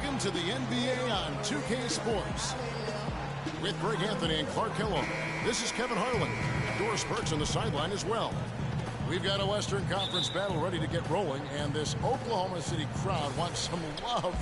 Welcome to the NBA on 2K Sports. With Greg Anthony and Clark Kellogg, this is Kevin Harlan. Doris Burke's on the sideline as well. We've got a Western Conference battle ready to get rolling, and this Oklahoma City crowd wants some love.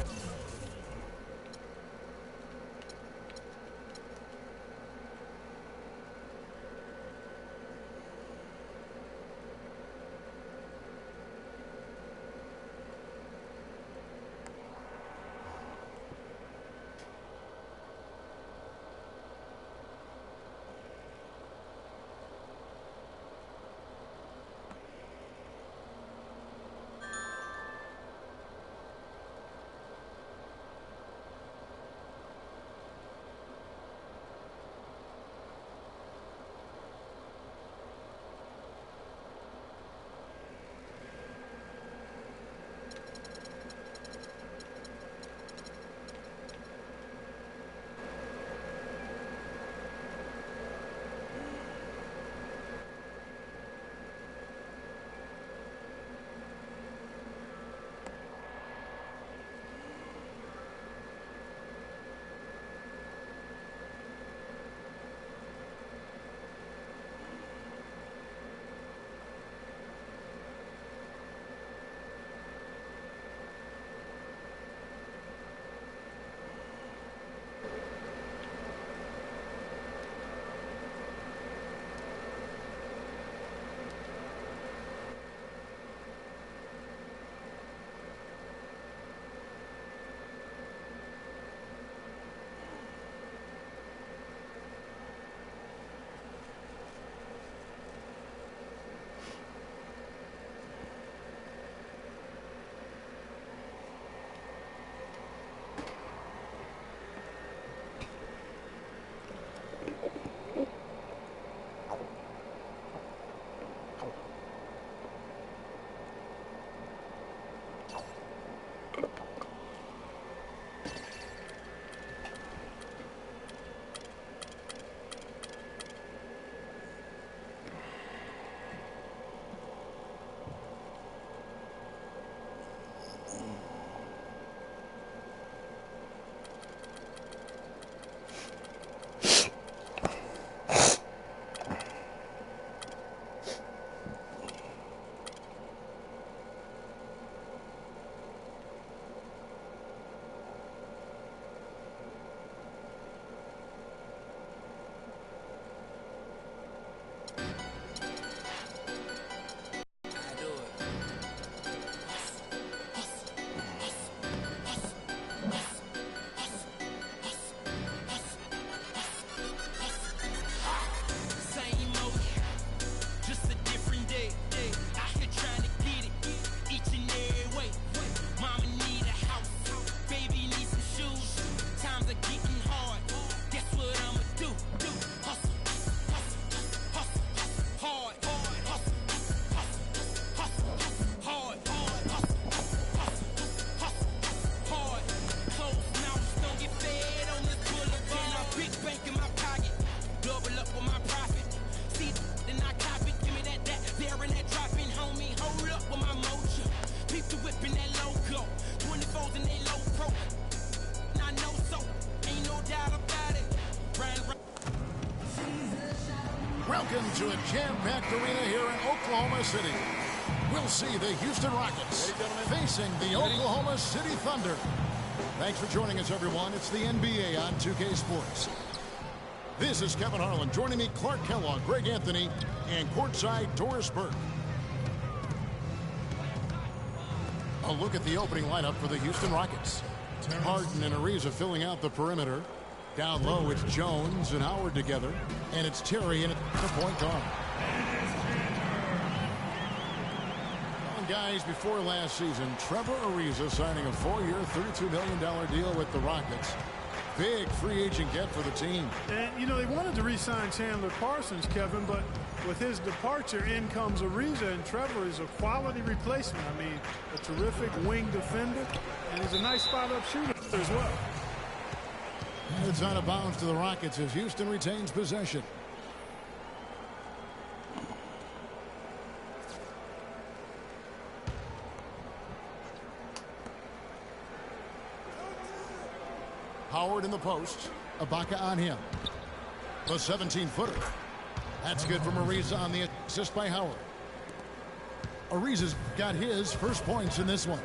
Welcome to a jam-packed arena here in Oklahoma City. We'll see the Houston Rockets facing the Oklahoma City Thunder. Thanks for joining us, everyone. It's the NBA on 2K Sports. This is Kevin Harlan. Joining me, Clark Kellogg, Greg Anthony, and courtside Doris Burke. A look at the opening lineup for the Houston Rockets. Harden and Ariza filling out the perimeter. Down low, it's Jones and Howard together. And it's Terry in at the point guard. Guys, before last season, Trevor Ariza signing a 4-year, $32 million deal with the Rockets. Big free agent get for the team. And, you know, they wanted to re-sign Chandler Parsons, Kevin, but with his departure, in comes Ariza, and Trevor is a quality replacement. I mean, a terrific wing defender, and he's a nice spot-up shooter as well. And it's out of bounds to the Rockets as Houston retains possession. Howard in the post. Ibaka on him. The 17-footer. That's good from Ariza on the assist by Howard. Ariza's got his first points in this one.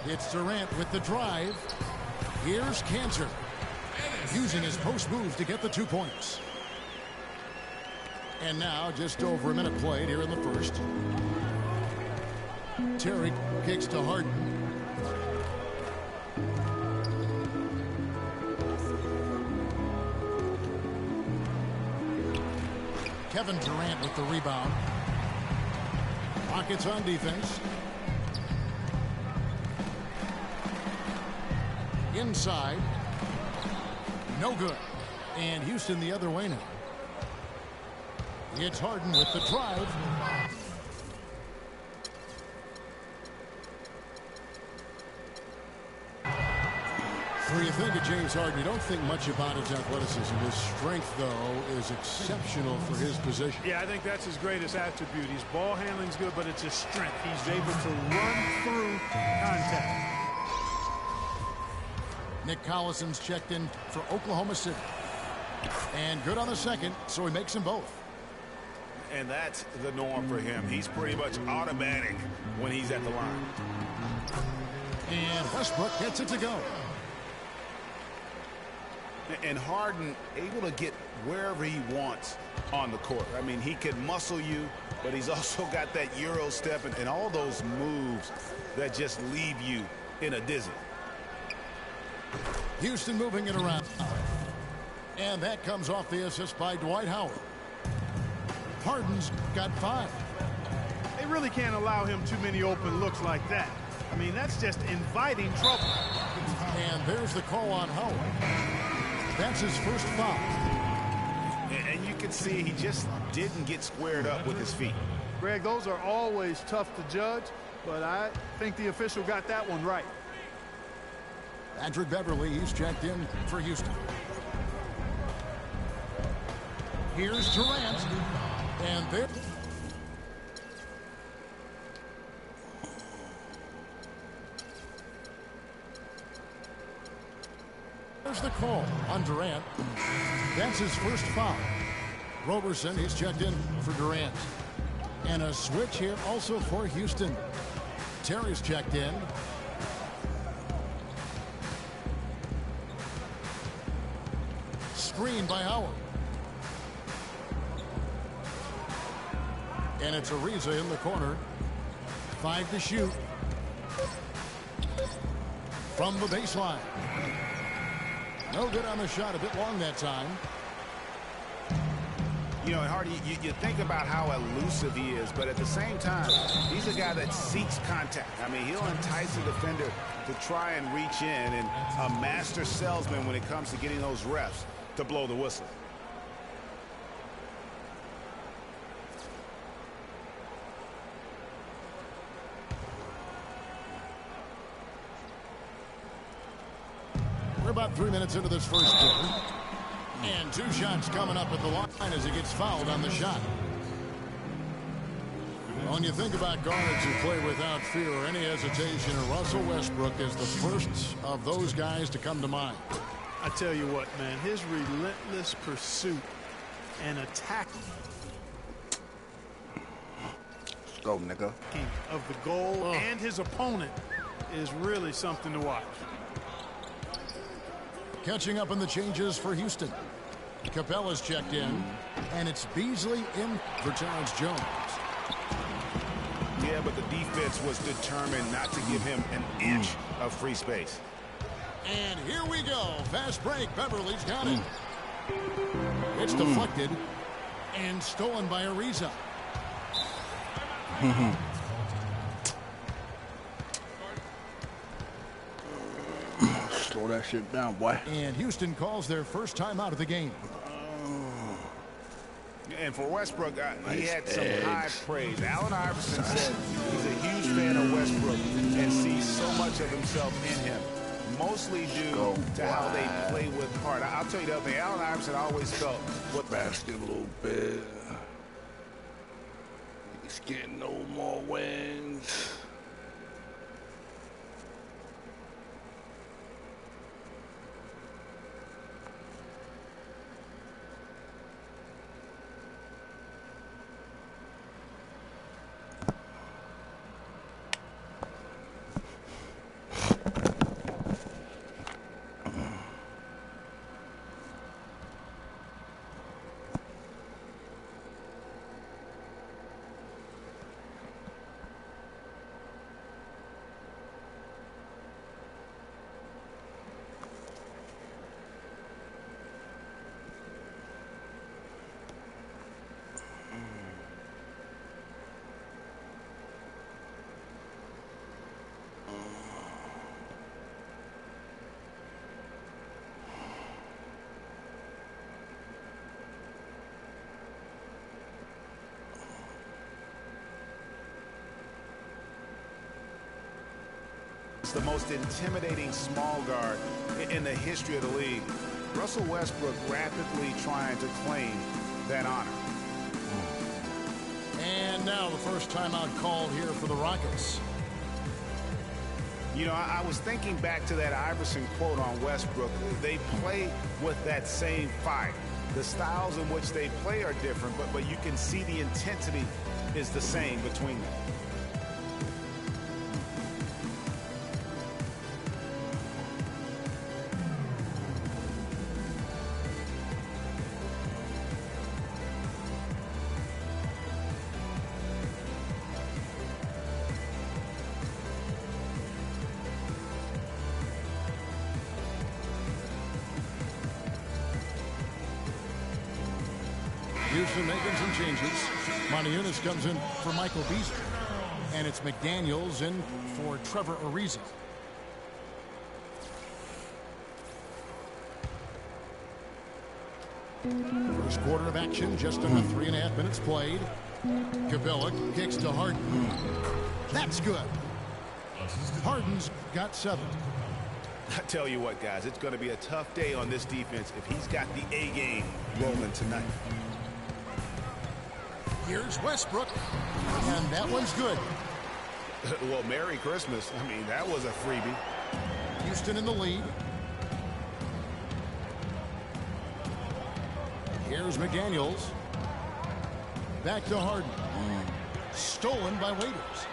It's Durant with the drive. Here's Cantor, using his post move to get the 2 points. And now just over a minute played here in the first. Terry kicks to Harden. Kevin Durant with the rebound. Rockets on defense. Inside. No good. And Houston the other way now. It's Harden with the drive. When you think of James Harden, you don't think much about his athleticism. His strength, though, is exceptional for his position. Yeah, I think that's his greatest attribute. His ball handling's good, but it's his strength. He's able to run through contact. Nick Collison's checked in for Oklahoma City. And good on the second, so he makes them both. And that's the norm for him. He's pretty much automatic when he's at the line. And Westbrook gets it to go. And Harden able to get wherever he wants on the court. I mean, he can muscle you, but he's also got that Euro step and all those moves that just leave you in a dizzy. Houston moving it around. And that comes off the assist by Dwight Howard. Harden's got 5. They really can't allow him too many open looks like that. I mean, that's just inviting trouble. And there's the call on Howard. That's his first foul. And you can see he just didn't get squared up with his feet. Greg, those are always tough to judge, but I think the official got that one right. Patrick Beverly, he's checked in for Houston. Here's Durant. And there. There's the call on Durant. That's his first foul. Roberson, he's checked in for Durant. And a switch here also for Houston. Terry's checked in. Screen by Howard. And it's Ariza in the corner. 5 to shoot. From the baseline. No good on the shot. A bit long that time. You know, Hardy, you think about how elusive he is, but at the same time, he's a guy that seeks contact. I mean, he'll entice the defender to try and reach in, and a master salesman when it comes to getting those refs to blow the whistle. We're about 3 minutes into this first quarter. And 2 shots coming up at the line as he gets fouled on the shot. When you think about guards who play without fear or any hesitation, Russell Westbrook is the first of those guys to come to mind. I tell you what, man, his relentless pursuit and attack go, nigga. Of the goal and his opponent is really something to watch. Catching up on the changes for Houston. Capella's checked in, and it's Beasley in for Terrence Jones. Yeah, but the defense was determined not to give him an inch of free space. And here we go. Fast break. Beverly's got it. It's deflected and stolen by Ariza. Slow that shit down, boy. And Houston calls their first time out of the game. And for Westbrook, he had some high praise. Allen Iverson said he's a huge fan of Westbrook and sees so much of himself in him, mostly due to how they play with heart. I'll tell you the other thing, Allen Iverson always felt what basket a little bit. He's getting no more wins. the most intimidating small guard in the history of the league. Russell Westbrook rapidly trying to claim that honor. And now the first timeout called here for the Rockets. You know, I was thinking back to that Iverson quote on Westbrook. They play with that same fire. The styles in which they play are different, but you can see the intensity is the same between them. Houston making some changes. Montiunas comes in for Michael Beasley. And it's McDaniels in for Trevor Ariza. First quarter of action, just under 3.5 minutes played. Cabela kicks to Harden. That's good. Harden's got 7. I tell you what, guys, it's going to be a tough day on this defense if he's got the A game rolling tonight. Here's Westbrook, and that one's good. Well, Merry Christmas. I mean, that was a freebie. Houston in the lead. Here's McDaniels. Back to Harden. Stolen by Waiters.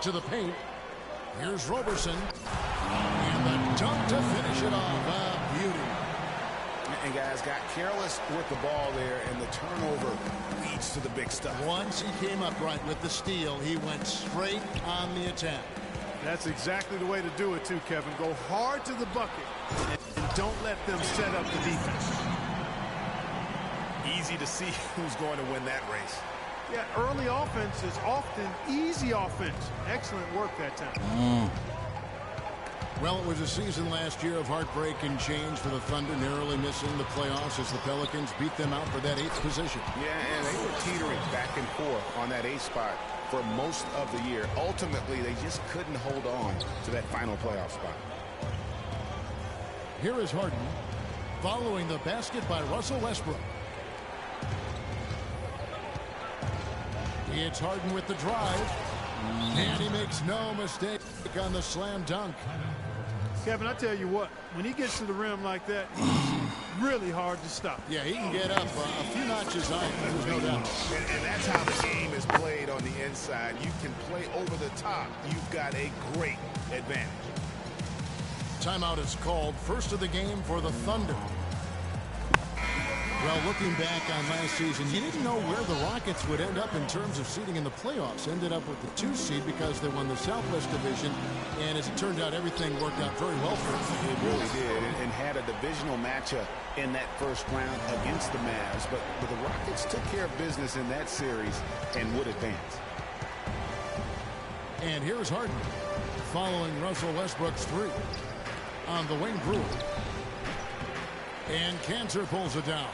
To the paint. Here's Roberson. And the dunk to finish it off. Beauty. And guys got careless with the ball there, and the turnover leads to the big stuff. Once he came up right with the steal, he went straight on the attack. That's exactly the way to do it too, Kevin. Go hard to the bucket and don't let them set up the defense. Easy to see who's going to win that race. Yeah, early offense is often easy offense. Excellent work that time. Well, it was a season last year of heartbreak and change for the Thunder, narrowly missing the playoffs as the Pelicans beat them out for that 8th position. Yeah, and they were teetering back and forth on that 8th spot for most of the year. Ultimately, they just couldn't hold on to that final playoff spot. Here is Harden, following the basket by Russell Westbrook. It's Harden with the drive, and he makes no mistake on the slam dunk. Kevin, I tell you what, when he gets to the rim like that, he's really hard to stop. Yeah, he can get up a few notches higher, there's no doubt. And that's how the game is played on the inside. You can play over the top. You've got a great advantage. Timeout is called. First of the game for the Thunder. Well, looking back on last season, you didn't know where the Rockets would end up in terms of seeding in the playoffs. Ended up with the 2 seed because they won the Southwest Division. And as it turned out, everything worked out very well for them. It really did, and had a divisional matchup in that first round against the Mavs. But the Rockets took care of business in that series and would advance. And here's Harden, following Russell Westbrook's 3. On the wing, Brewer. And Cantor pulls it down.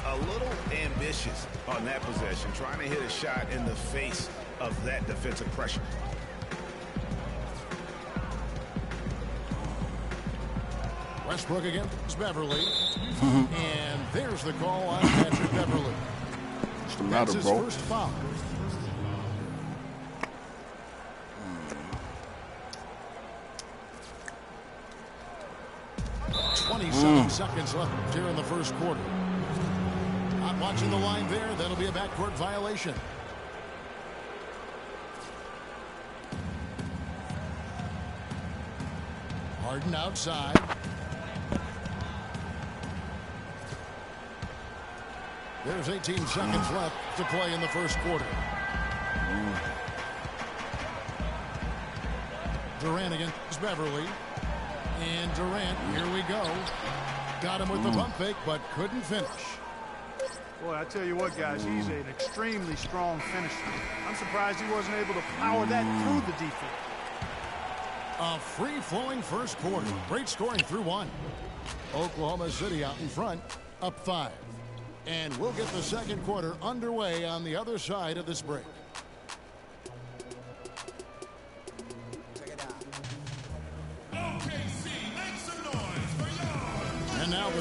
A little ambitious on that possession, trying to hit a shot in the face of that defensive pressure. Westbrook against Beverly. And there's the call on Patrick Beverly. What's the That's matter, his bro? first foul. 27 seconds left here in the first quarter. Not watching the line there. That'll be a backcourt violation. Harden outside. There's 18 seconds left to play in the first quarter. Durant against Beverly. And Durant, here we go. Got him with the pump fake, but couldn't finish. Boy, I tell you what, guys, he's an extremely strong finisher. I'm surprised he wasn't able to power that through the defense. A free-flowing first quarter. Great scoring through 1. Oklahoma City out in front, up 5. And we'll get the second quarter underway on the other side of this break.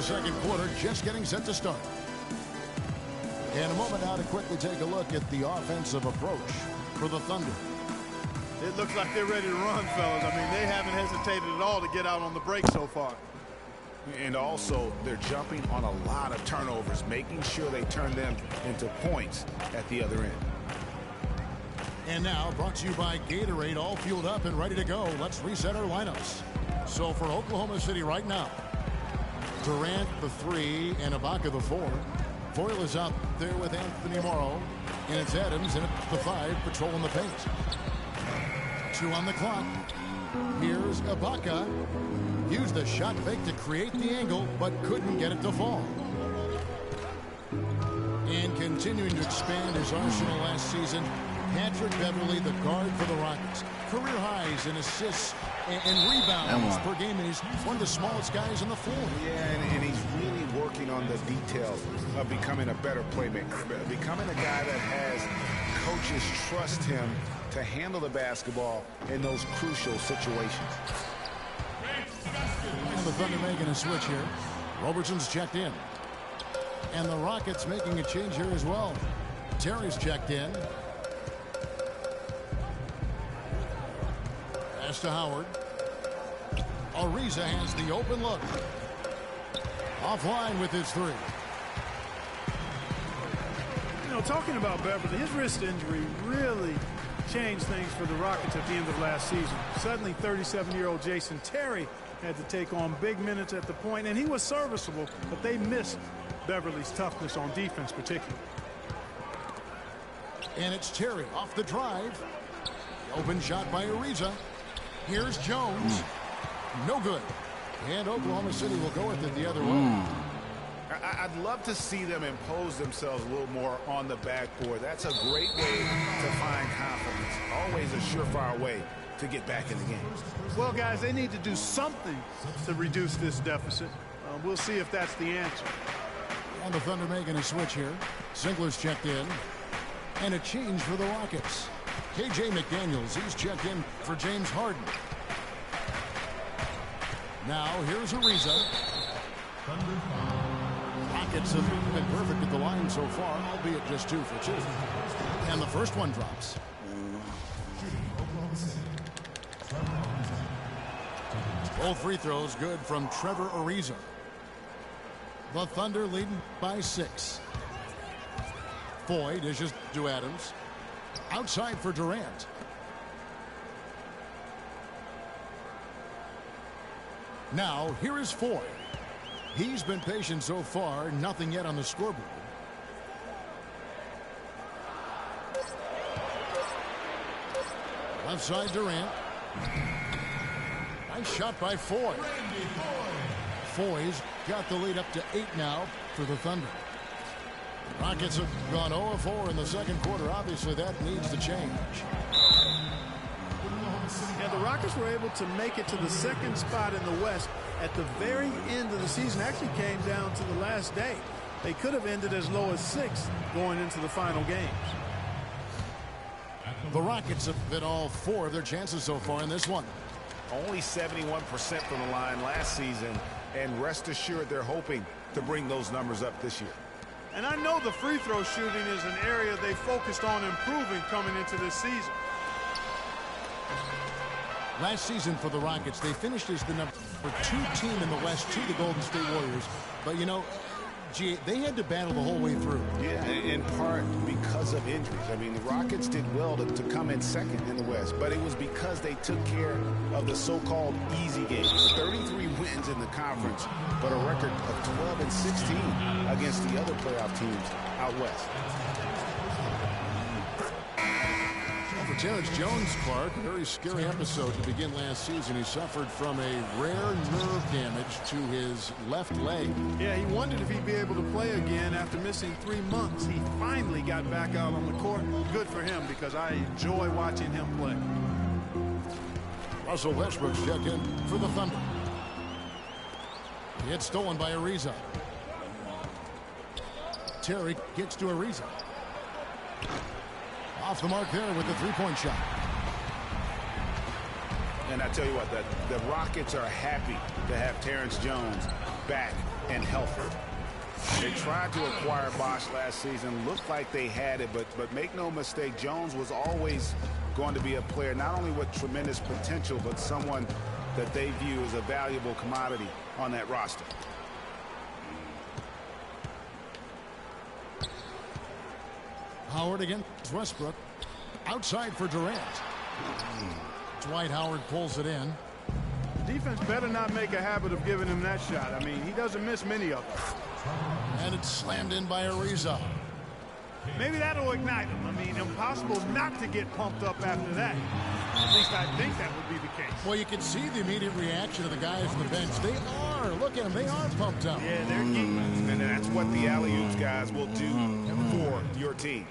second quarter just getting set to start. In a moment now to quickly take a look at the offensive approach for the Thunder. It looks like they're ready to run, fellas. I mean, they haven't hesitated at all to get out on the break so far. And also, they're jumping on a lot of turnovers, making sure they turn them into points at the other end. And now, brought to you by Gatorade, all fueled up and ready to go. Let's reset our lineups. So for Oklahoma City right now, Durant the 3 and Ibaka the 4. Foyle is out there with Anthony Morrow, and it's Adams and it's the 5 patrolling the paint. 2 on the clock. Here's Ibaka. Used the shot fake to create the angle, but couldn't get it to fall. And continuing to expand his arsenal last season, Patrick Beverley, the guard for the Rockets. Career highs in assists and rebounds per game, and he's one of the smallest guys on the floor. Yeah, and he's really working on the details of becoming a better playmaker, becoming a guy that has coaches trust him to handle the basketball in those crucial situations. And the Thunder making a switch here. Robertson's checked in. And the Rockets making a change here as well. Terry's checked in. Pass to Howard. Ariza has the open look. Offline with his 3. You know, talking about Beverly, his wrist injury really changed things for the Rockets at the end of last season. Suddenly, 37-year-old Jason Terry had to take on big minutes at the point, and he was serviceable, but they missed Beverly's toughness on defense particularly. And it's Terry off the drive. Open shot by Ariza. Here's Jones. No good. And Oklahoma City will go with it the other way. I'd love to see them impose themselves a little more on the backboard. That's a great way to find confidence. Always a surefire way to get back in the game. Well, guys, they need to do something to reduce this deficit. We'll see if that's the answer. And the Thunder making a switch here. Ziegler's checked in. And a change for the Rockets. KJ McDaniels, he's checked in for James Harden. Now, here's Ariza. Rockets have been perfect at the line so far, albeit just 2 for 2. And the first one drops. Both free throws good from Trevor Ariza. The Thunder leading by 6. Foy dishes to Adams. Outside for Durant. Now, here is Foy. He's been patient so far. Nothing yet on the scoreboard. Left side Durant. Nice shot by Foy. Foy's got the lead up to 8 now for the Thunder. Rockets have gone 0-4 in the second quarter. Obviously, that needs to change. Yeah, the Rockets were able to make it to the second spot in the West at the very end of the season. Actually came down to the last day. They could have ended as low as 6th going into the final games. The Rockets have been all 4 of their chances so far in this one. Only 71% from the line last season, and rest assured they're hoping to bring those numbers up this year. And I know the free throw shooting is an area they focused on improving coming into this season. Last season for the Rockets, they finished as the number 2 team in the West to the Golden State Warriors. But, you know, gee, they had to battle the whole way through. Yeah, in part because of injuries. I mean, the Rockets did well to come in second in the West, but it was because they took care of the so-called easy games. 33 wins in the conference, but a record of 12-16 against the other playoff teams out West. For Terrence Jones, Clark, a very scary episode to begin last season. He suffered from a rare nerve damage to his left leg. Yeah, he wondered if he'd be able to play again after missing 3 months. He finally got back out on the court. Good for him, because I enjoy watching him play. Russell Westbrook's checked in for the Thunder. It's stolen by Ariza. Terry gets to Ariza. Off the mark there with the three-point shot. And I tell you what, the Rockets are happy to have Terrence Jones back and healthy. They tried to acquire Bosch last season. Looked like they had it, but make no mistake, Jones was always going to be a player not only with tremendous potential, but someone that they view as a valuable commodity on that roster. Howard against Westbrook. Outside for Durant. Dwight Howard pulls it in. Defense better not make a habit of giving him that shot. I mean, he doesn't miss many of them. And it's slammed in by Ariza. Maybe that'll ignite him. I mean, impossible not to get pumped up after that. At least I think that would be the case. Well, you can see the immediate reaction of the guys on the bench. They are. Look at them. They are pumped up. Yeah, they're getting it. And that's what the alley-oops guys will do for your team.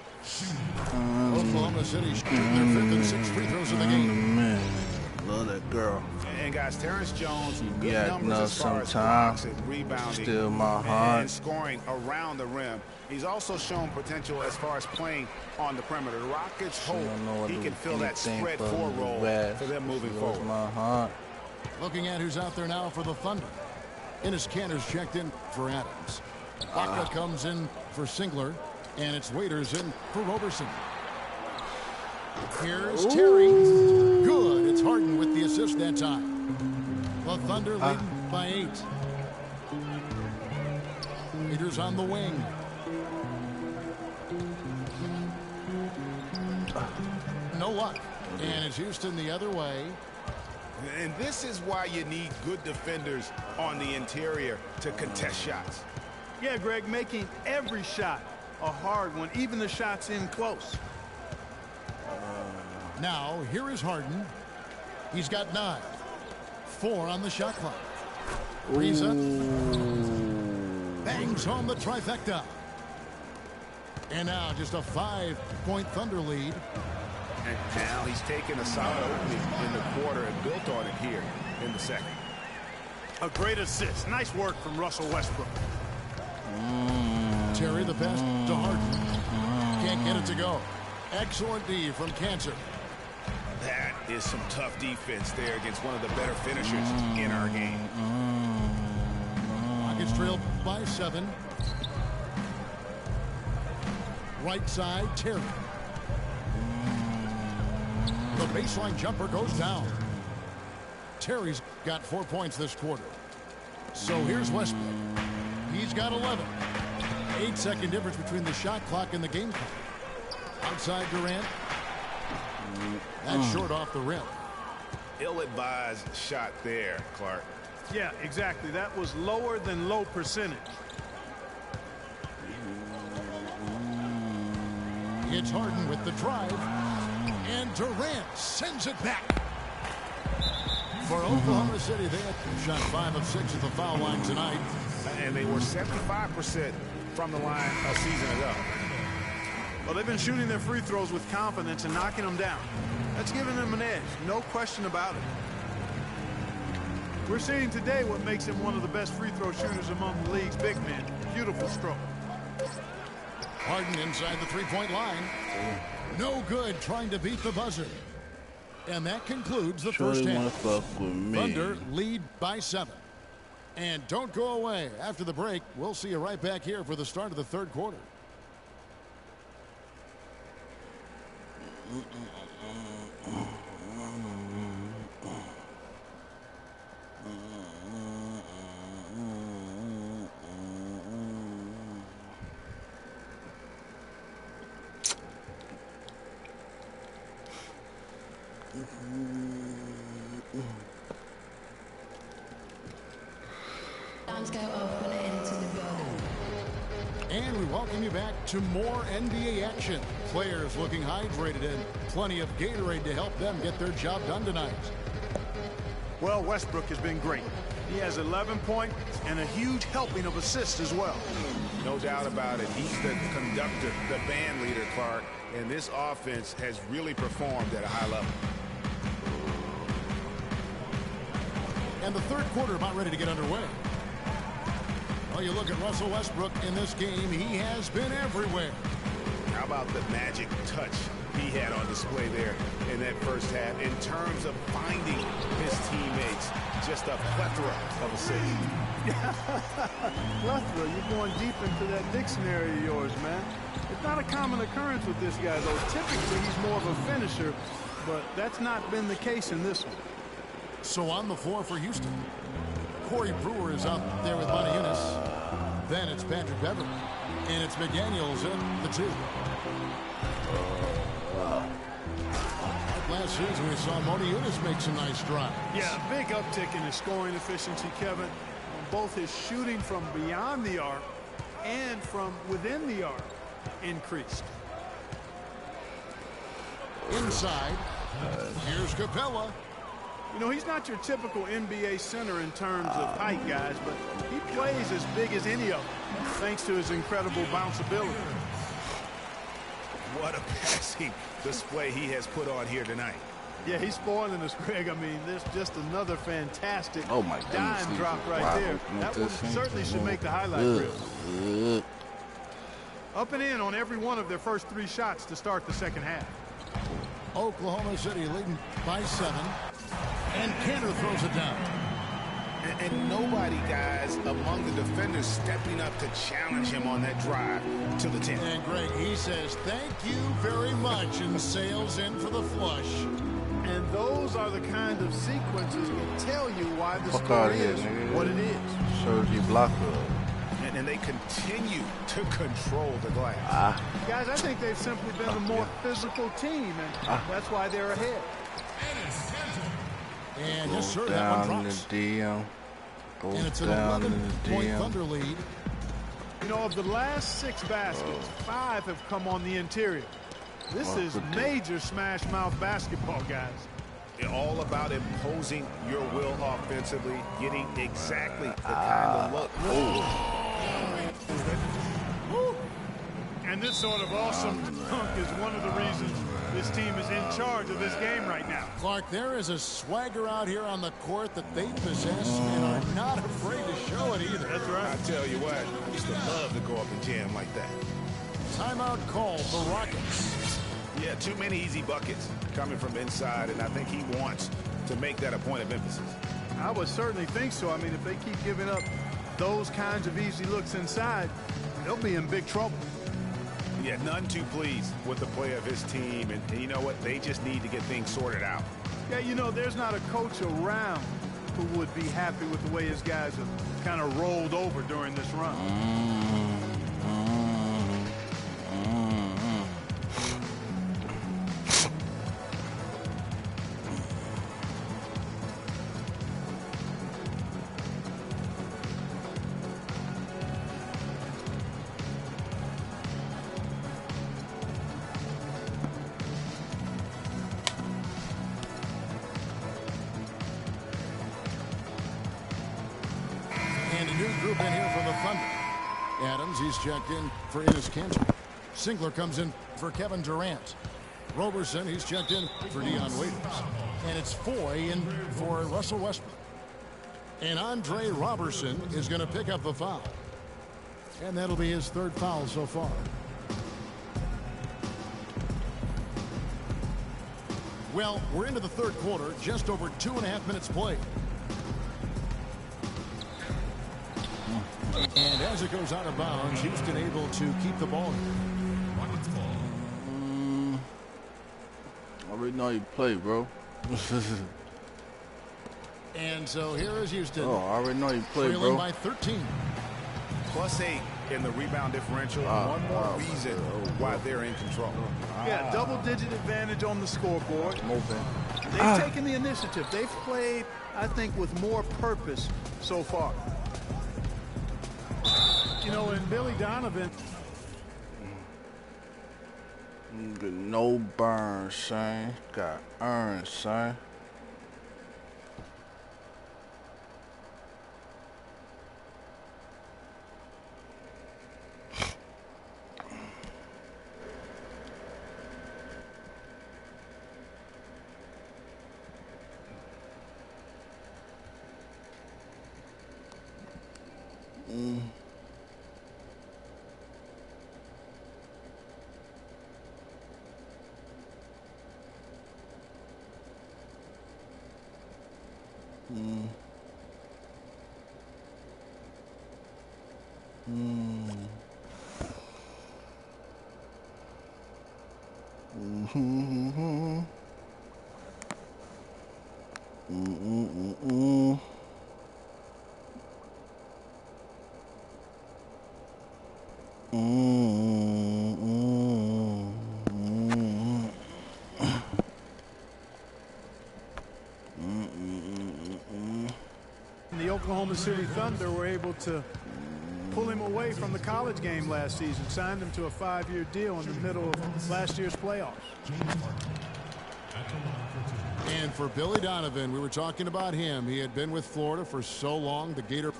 Oklahoma City shooting their 5th and 6th free throws of the game. Man, love that girl. And guys, Terrence Jones, good Yeah, numbers no, as far as sometimes blocks and rebounding still my heart. and scoring around the rim. He's also shown potential as far as playing on the perimeter. The Rockets hope he can fill that spread 4 role for them moving forward. My heart. Looking at who's out there now for the Thunder. Enes Kanter's checked in for Adams. Baca comes in for Singler. And it's Waiters in for Roberson. Here's Terry. Good. It's Harden with the assist that time. The Thunder leading by 8. Waiters on the wing. No luck. And it's Houston the other way. And this is why you need good defenders on the interior to contest shots. Yeah, Greg, making every shot a hard one, even the shots in close. Now, here is Harden. He's got 9. 4 on the shot clock. Ariza bangs home the trifecta. And now just a 5-point Thunder lead. And now he's taken a solid opening in the quarter and built on it here in the second. A great assist. Nice work from Russell Westbrook. Terry the pass to Harden. Can't get it to go. Excellent D from Kanter. That is some tough defense there against one of the better finishers in our game. Rockets trailed by 7. Right side, Terry. The baseline jumper goes down. Terry's got 4 points this quarter. So here's Westbrook. He's got 11. 8-second difference between the shot clock and the game clock. Outside Durant. That's short off the rim. Ill-advised shot there, Clark. Yeah, exactly. That was lower than low percentage. It's Harden with the drive. And Durant sends it back. For Oklahoma City, they had shot 5 of 6 at the foul line tonight. And they were 75% from the line a season ago. Well, they've been shooting their free throws with confidence and knocking them down. That's giving them an edge, no question about it. We're seeing today what makes him one of the best free throw shooters among the league's big men. Beautiful stroke. Harden inside the 3-point line. No good trying to beat the buzzer. And that concludes the first half. Thunder lead by 7. And don't go away. After the break, we'll see you right back here for the start of the third quarter. And we welcome you back to more NBA action. Players looking hydrated and plenty of Gatorade to help them get their job done tonight. Well, Westbrook has been great. He has 11 points and a huge helping of assists as well. No doubt about it. He's the conductor, the band leader, Clark. And this offense has really performed at a high level. And the third quarter about ready to get underway. Well, you look at Russell Westbrook in this game, he has been everywhere. How about the magic touch he had on display there in that first half in terms of finding his teammates? Just a plethora of assists. Plethora, you're going deep into that dictionary of yours, man. It's not a common occurrence with this guy, though. Typically, he's more of a finisher, but that's not been the case in this one. So on the floor for Houston, Corey Brewer is out there with Montejunas. Then it's Patrick Beverly. And it's McDaniels in the 2. Last season, we saw Montejunas make some nice drives. Yeah, a big uptick in his scoring efficiency, Kevin. Both his shooting from beyond the arc and from within the arc increased. Inside, here's Capella. You know, he's not your typical NBA center in terms of height, guys, but he plays as big as any of them, thanks to his incredible bounceability. What a passing display he has put on here tonight. Yeah, he's spoiling us, Greg. I mean, there's just another fantastic dime drop right there. That one certainly should make the highlight reel. Up and in on every one of their first 3 shots to start the second half. Oklahoma City leading by 7. And Cantor throws it down. And nobody, guys, among the defenders stepping up to challenge him on that drive to the 10. And Greg, he says, thank you very much, and sails in for the flush. And those are the kind of sequences that tell you why the score is what it is. Shows you blocker. And they continue to control the glass. Guys, I think they've simply been the more physical team, and that's why they're ahead. And yes, sir, that one drops. And it's an 11-point Thunder lead. You know, of the last 6 baskets, 5 have come on the interior. This is major smash mouth basketball, guys. All about imposing your will offensively, getting exactly the kind of look. And this sort of awesome dunk is one of the reasons this team is in charge of this game right now. Clark, there is a swagger out here on the court that they possess and are not afraid to show it either. That's right. I tell you what, I used to love to go up and jam like that. Timeout call for Rockets. Yeah, too many easy buckets coming from inside, and I think he wants to make that a point of emphasis. I would certainly think so. I mean, if they keep giving up those kinds of easy looks inside, they'll be in big trouble. Yeah, none too pleased with the play of his team, and you know what? They just need to get things sorted out. Yeah, you know, there's not a coach around who would be happy with the way his guys have kind of rolled over during this run. And a new group in here for the Thunder. Adams, he's checked in for Enes Kanter. Singler comes in for Kevin Durant. Roberson, he's checked in for Dion Waiters. And it's Foy in for Russell Westbrook. And Andre Robertson is going to pick up the foul. And that'll be his 3rd foul so far. Well, we're into the 3rd quarter, just over 2.5 minutes played. And as it goes out of bounds, Houston able to keep the ball. I already know you play, bro. And so here is Houston. Oh, I already know you play, trailing bro. by 13. +8 in the rebound differential. One more reason why they're in control. Yeah, double-digit advantage on the scoreboard. They've taken the initiative. They've played, I think, with more purpose so far. You know, and Billy Donovan. No burn, son. Got earned, son. The Oklahoma City Thunder were able to pull him away from the college game last season, signed him to a 5-year deal in the middle of last year's playoffs. And for Billy Donovan, we were talking about him. He had been with Florida for so long. The Gator.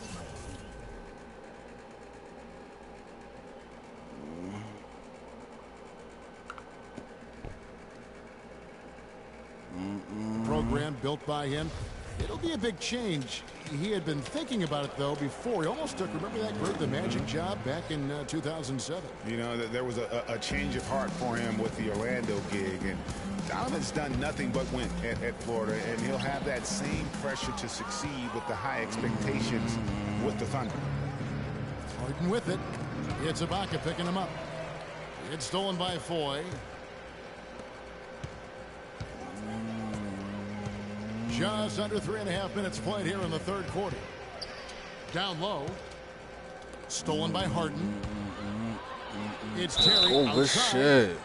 Program built by him. It'll be a big change. He had been thinking about it, though, before. He almost took, remember that great The Magic job back in 2007? You know, there was a change of heart for him with the Orlando gig. And Donovan's done nothing but win at Florida, and he'll have that same pressure to succeed with the high expectations with the Thunder. Harden with it. It's Ibaka picking him up. It's stolen by Foy. Just under 3.5 minutes played here in the third quarter. Down low. Stolen by Harden. It's Terry outside. Shit.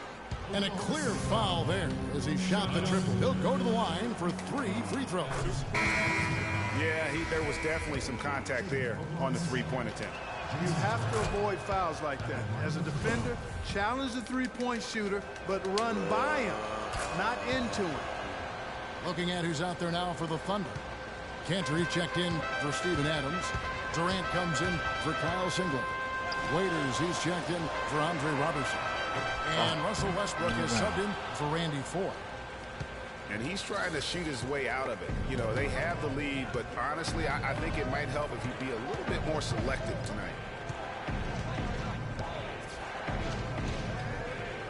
And a clear foul there as he shot the triple. He'll go to the line for 3 free throws. Yeah, there was definitely some contact there on the three-point attempt. You have to avoid fouls like that. As a defender, challenge the three-point shooter, but run by him, not into him. Looking at who's out there now for the Thunder. Cantor checked in for Steven Adams. Durant comes in for Kyle Singleton. Waiters, he's checked in for Andre Robertson. And Russell Westbrook is subbed in for Randy Foy. And he's trying to shoot his way out of it. You know, they have the lead, but honestly, I think it might help if he'd be a little bit more selective tonight.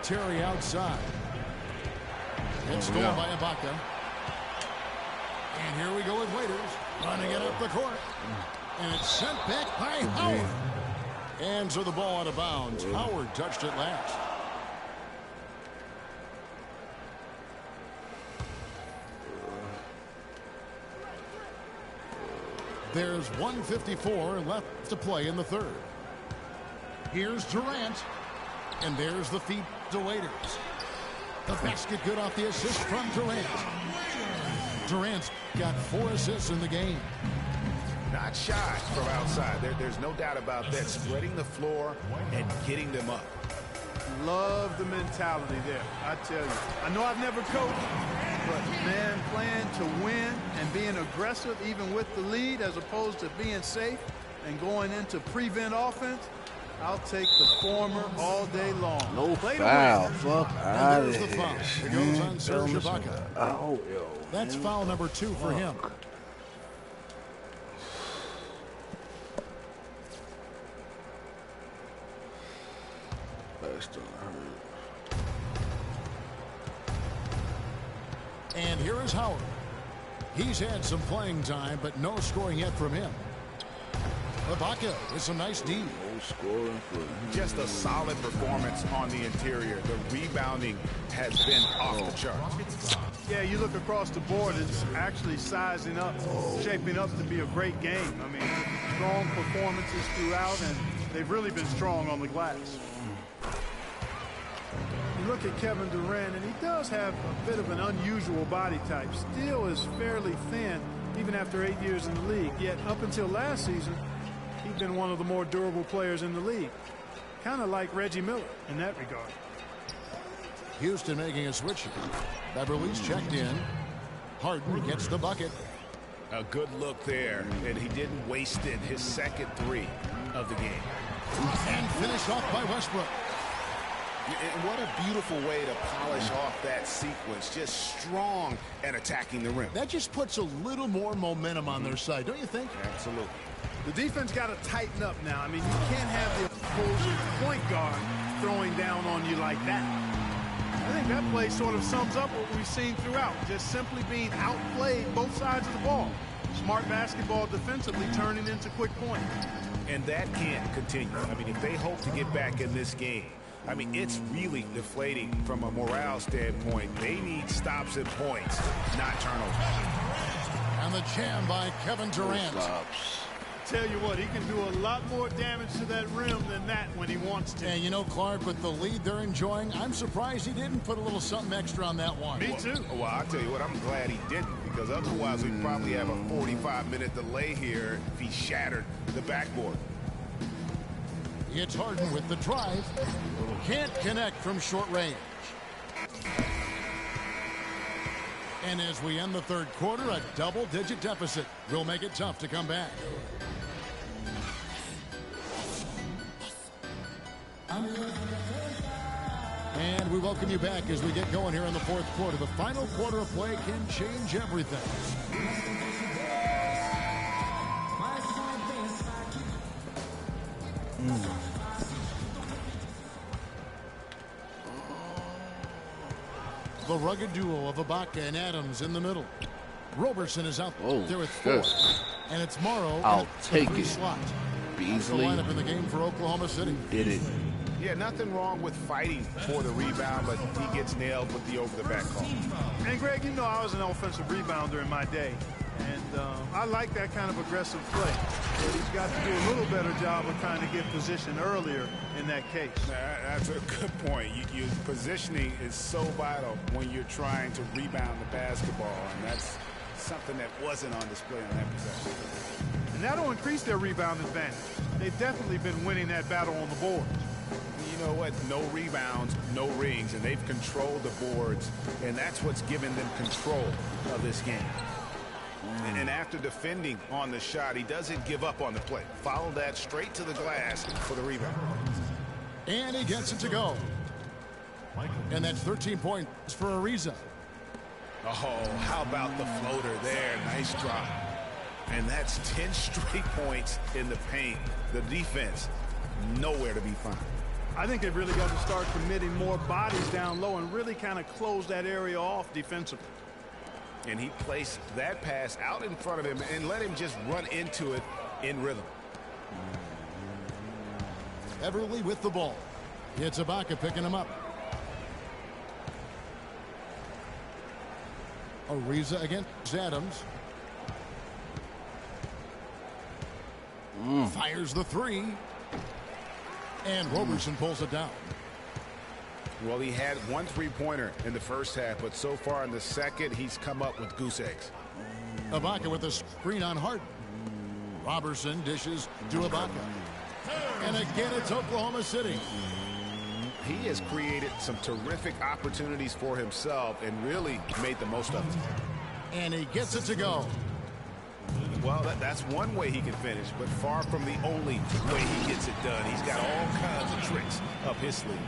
Terry outside. It's stolen by Ibaka. And here we go with Waiters. Running it up the court. And it's sent back by Howard. And so the ball out of bounds. Howard touched it last. There's 1:54 left to play in the third. Here's Durant. And there's the feed to Waiters. The basket good off the assist from Durant. Durant's got 4 assists in the game. Not shy from outside. There's no doubt about that. Spreading the floor and getting them up. Love the mentality there, I tell you. I know I've never coached, but, man, playing to win and being aggressive even with the lead as opposed to being safe and going into prevent offense, I'll take the former all day long. No Play foul. Fuck out of There's the foul. It goes on Serge Ibaka. Oh, yo. That's foul number 2 for him. That's still hurt. And here is Howard. He's had some playing time, but no scoring yet from him. Ibaka with some nice D. No scoring for him. Just a solid performance on the interior. The rebounding has been off the charts. Yeah, you look across the board, it's actually sizing up, shaping up to be a great game. I mean, strong performances throughout, and they've really been strong on the glass. You look at Kevin Durant, and he does have a bit of an unusual body type. Still is fairly thin, even after 8 years in the league. Yet up until last season, he'd been one of the more durable players in the league. Kind of like Reggie Miller in that regard. Houston making a switch. Beverly's checked in. Harden gets the bucket. A good look there, and he didn't waste it. His second 3 of the game. And finished off by Westbrook. And what a beautiful way to polish off that sequence. Just strong and attacking the rim. That just puts a little more momentum on their side, don't you think? Absolutely. The defense got to tighten up now. I mean, you can't have the opposing point guard throwing down on you like that. I think that play sort of sums up what we've seen throughout. Just simply being outplayed both sides of the ball. Smart basketball defensively turning into quick points. And that can't continue. I mean, if they hope to get back in this game, I mean, it's really deflating from a morale standpoint. They need stops and points, not turnovers. And the jam by Kevin Durant. Tell you what, he can do a lot more damage to that rim than that when he wants to. And you know, Clark, with the lead they're enjoying, I'm surprised he didn't put a little something extra on that one. Me too. Well, I'll tell you what, I'm glad he didn't, because otherwise we'd probably have a 45-minute delay here if he shattered the backboard. It's Harden with the drive. Can't connect from short range. And as we end the third quarter, a double-digit deficit will make it tough to come back. And we welcome you back as we get going here in the fourth quarter. The final quarter of play can change everything. The rugged duo of Ibaka and Adams in the middle. Roberson is out there with 4. And it's Morrow. I'll take it. Slot. Beasley. The lineup in the game for Oklahoma City. Did it. Yeah, nothing wrong with fighting for the rebound, but he gets nailed with the over-the-back call. And, Greg, you know I was an offensive rebounder in my day. And I like that kind of aggressive play. But he's got to do a little better job of trying to get position earlier in that case. That's a good point. Your positioning is so vital when you're trying to rebound the basketball, and that's something that wasn't on display on that possession. And that'll increase their rebound advantage. They've definitely been winning that battle on the boards. You know what? No rebounds, no rings, and they've controlled the boards, and that's what's given them control of this game. And after defending on the shot, he doesn't give up on the play. Follow that straight to the glass for the rebound. And he gets it to go. And that's 13 points for Ariza. Oh, how about the floater there? Nice drop. And that's 10 straight points in the paint. The defense, nowhere to be found. I think they've really got to start committing more bodies down low and really kind of close that area off defensively. And he placed that pass out in front of him and let him just run into it in rhythm. Everly with the ball. It's Ibaka picking him up. Ariza against Adams. Fires the 3. And Roberson pulls it down. Well, he had 1 3-pointer in the first half, but so far in the second, he's come up with goose eggs. Ibaka with a screen on Harden. Roberson dishes to Ibaka. And again, it's Oklahoma City. He has created some terrific opportunities for himself and really made the most of it. And he gets it to go. Well, that's one way he can finish, but far from the only way he gets it done. He's got all kinds of tricks up his sleeve.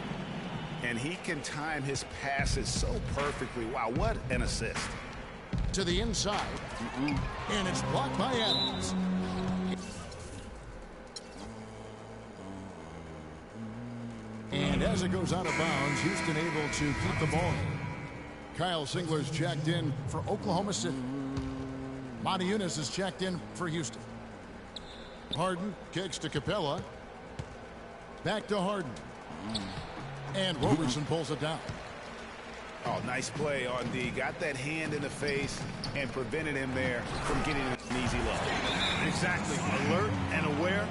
And he can time his passes so perfectly. Wow, what an assist. To the inside. And it's blocked by Adams. And as it goes out of bounds, Houston able to keep the ball. Kyle Singler's checked in for Oklahoma City. Monty Eunice is checked in for Houston. Harden kicks to Capella. Back to Harden. And Roberson pulls it down. Oh, nice play on D. Got that hand in the face and prevented him there from getting an easy look. Exactly. Alert and aware.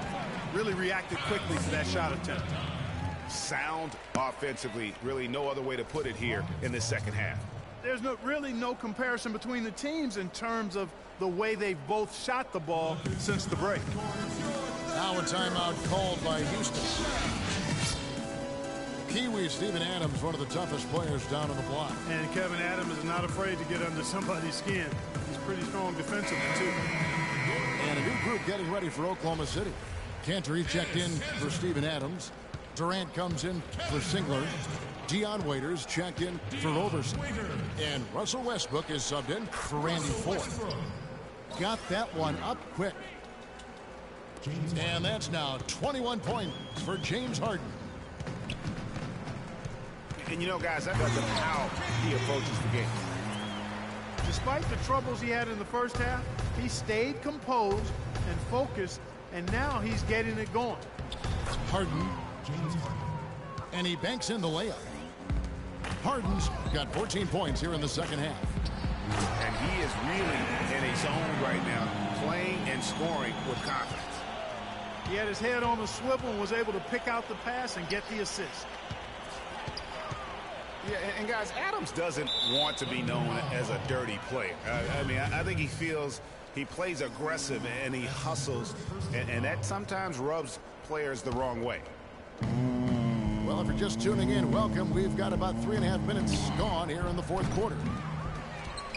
Really reacted quickly to that shot attempt. Sound offensively. Really no other way to put it here in the second half. There's really no comparison between the teams in terms of the way they've both shot the ball since the break. Now a timeout called by Houston. Kiwi Steven Adams, one of the toughest players down on the block. And Kevin Adams is not afraid to get under somebody's skin. He's pretty strong defensively, too. And a new group getting ready for Oklahoma City. Cantor checked in for Steven Adams. Durant comes in for Singler. Dion Waiters checked in for Roberson. And Russell Westbrook is subbed in for Randy Ford. Got that one up quick. And that's now 21 points for James Harden. And you know, guys, that's how he approaches the game. Despite the troubles he had in the first half, he stayed composed and focused, and now he's getting it going. Harden. And he banks in the layup. Harden's got 14 points here in the second half. And he is really in a zone right now, playing and scoring with confidence. He had his head on the swivel and was able to pick out the pass and get the assist. Yeah, and guys, Adams doesn't want to be known as a dirty player. I think he feels he plays aggressive and he hustles, and that sometimes rubs players the wrong way. Well, if you're just tuning in, welcome. We've got about 3.5 minutes gone here in the fourth quarter.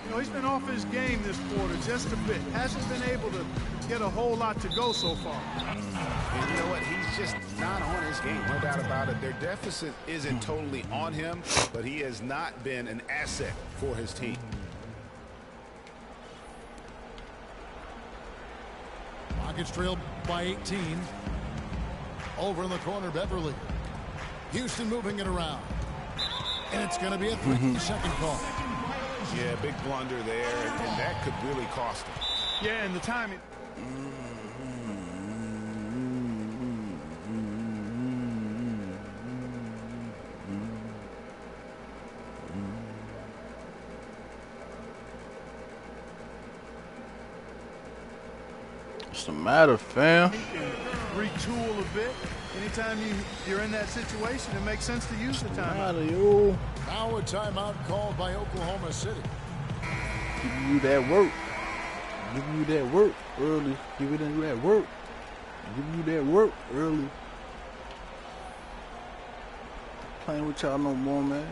You know, he's been off his game this quarter just a bit. Hasn't been able to get a whole lot to go so far. And you know what? He's just not on his game. No doubt about it. Their deficit isn't totally on him, but he has not been an asset for his team. Rockets trailed by 18. Over in the corner, Beverly. Houston moving it around. And it's going to be a 3-second call. Yeah, big blunder there, and that could really cost him. Yeah, and the timing. What's the matter, fam? Retool a bit. Anytime you're in that situation, it makes sense to use the timeout. Now a timeout called by Oklahoma City. Giving you that work. Giving you that work early. Giving you that work. Giving you that work early. Playing with y'all no more, man.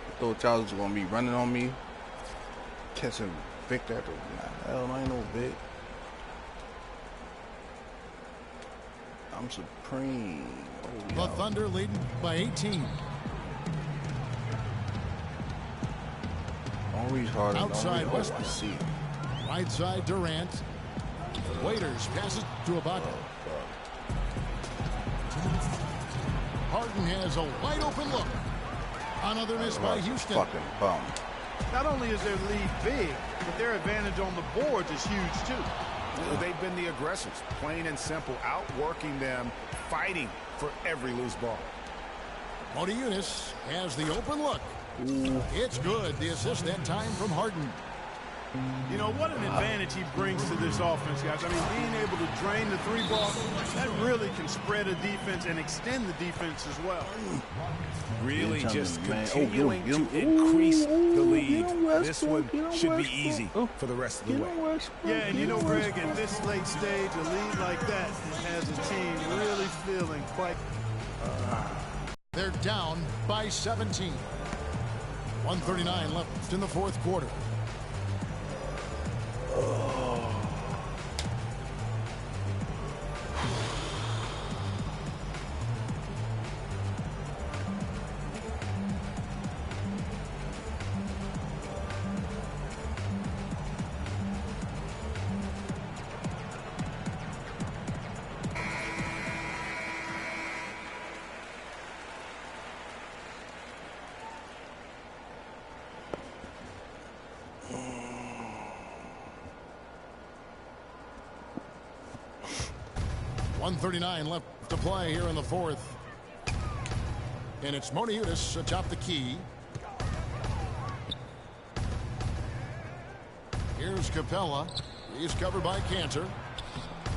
I thought y'all was gonna be running on me. Catching Victor after hell, I ain't no Vic. I'm supreme. The Thunder leading by 18. Don't reach harder. Outside don't Westbrook. see. Right side Durant. Waiters passes to Ibaka. Harden has a wide open look. Another miss by Houston. Fucking bum. Not only is their lead big, but their advantage on the boards is huge too. They've been the aggressors, plain and simple, outworking them, fighting for every loose ball. Modiunis has the open look. It's good. The assist that time from Harden. You know, what an advantage he brings to this offense, guys. I mean, being able to drain the three ball, that really can spread a defense and extend the defense as well. Really just continuing to increase the lead. This one should be easy for the rest of the way. Yeah, and you know, Greg, at this late stage, a lead like that has a team really feeling quite... They're down by 17. 1:39 left in the fourth quarter. .139 left to play here in the fourth. And it's Modiunis atop the key. Here's Capella. He's covered by Cantor.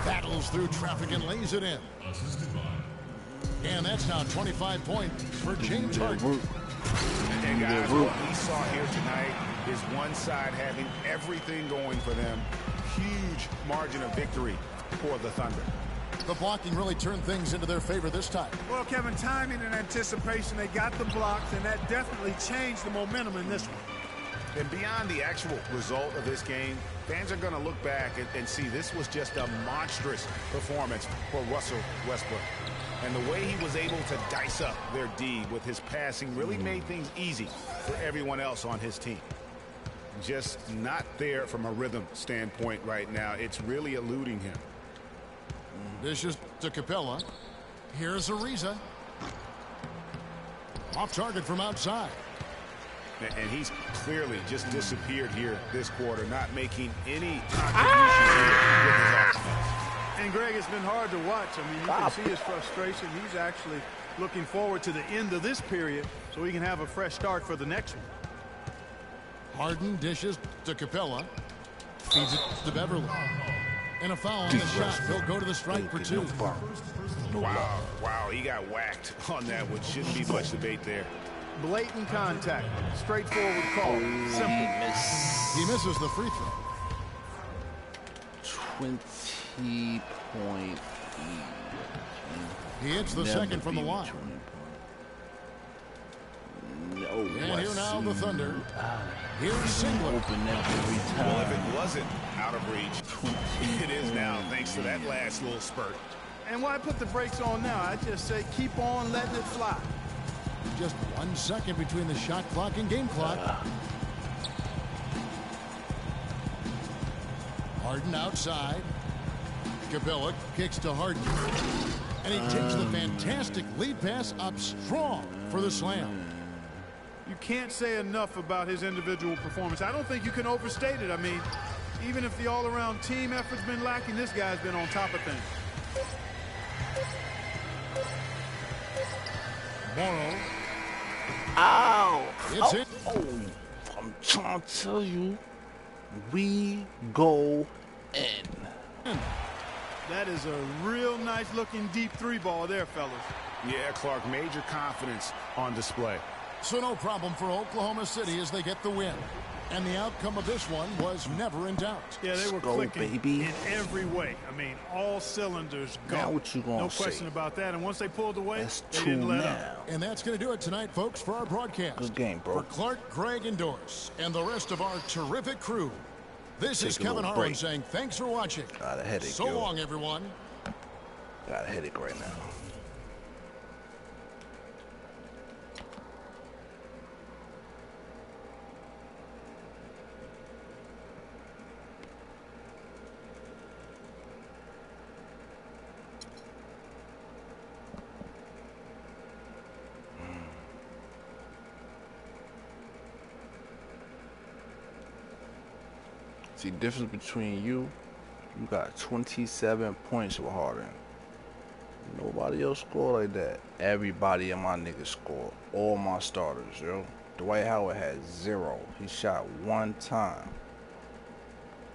Battles through traffic and lays it in. And that's now 25 points for James Harden. And guys, what we saw here tonight is one side having everything going for them. Huge margin of victory for the Thunder. The blocking really turned things into their favor this time. Well, Kevin, timing and anticipation, they got the blocks, and that definitely changed the momentum in this one. And beyond the actual result of this game, fans are going to look back and see this was just a monstrous performance for Russell Westbrook. And the way he was able to dice up their D with his passing really made things easy for everyone else on his team. Just not there from a rhythm standpoint right now. It's really eluding him. Dishes to Capella. Here's Ariza. Off target from outside. And he's clearly just disappeared here this quarter, not making any contribution here with his offense. And Greg, it's been hard to watch. I mean, you can see his frustration. He's actually looking forward to the end of this period so he can have a fresh start for the next one. Harden dishes to Capella. Feeds it to Beverly. And a foul on the shot. He'll go to the strike for 2. Wow, he got whacked on that one. Shouldn't be much debate there. Blatant contact. Straightforward call. Simple. He misses the free throw. 20-point lead. He hits the second from the line. No, and here now the Thunder. Here's Singlet. Open every time. Well, if it wasn't out of reach, it is now, thanks to that last little spurt. And why put the brakes on now? I just say keep on letting it fly. Just 1 second between the shot clock and game clock. Harden outside. Capella kicks to Harden. And he takes the fantastic lead pass up strong for the slam. You can't say enough about his individual performance. I don't think you can overstate it. I mean, even if the all-around team effort's been lacking, this guy's been on top of things. Morrow. Ow! It's in. I'm trying to tell you, we go in. That is a real nice-looking deep 3 ball there, fellas. Yeah, Clark, major confidence on display. So no problem for Oklahoma City as they get the win. And the outcome of this one was never in doubt. Yeah, they were clicking in every way. I mean, all cylinders go. Now what you gonna No question say? about that. And once they pulled away, That's they 2 didn't let now. up. And that's going to do it tonight, folks, for our broadcast. Good game, bro. For Clark, Greg, and Doris, and the rest of our terrific crew, this is Take a Kevin little Harlan break. saying thanks for watching. Got a headache, So yo. long, everyone. Got a headache right now. See, difference between you got 27 points with Harden. Nobody else scored like that. Everybody in my niggas scored. All my starters, yo. Dwight Howard had 0. He shot 1 time.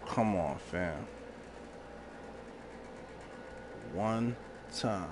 Come on, fam. 1 time.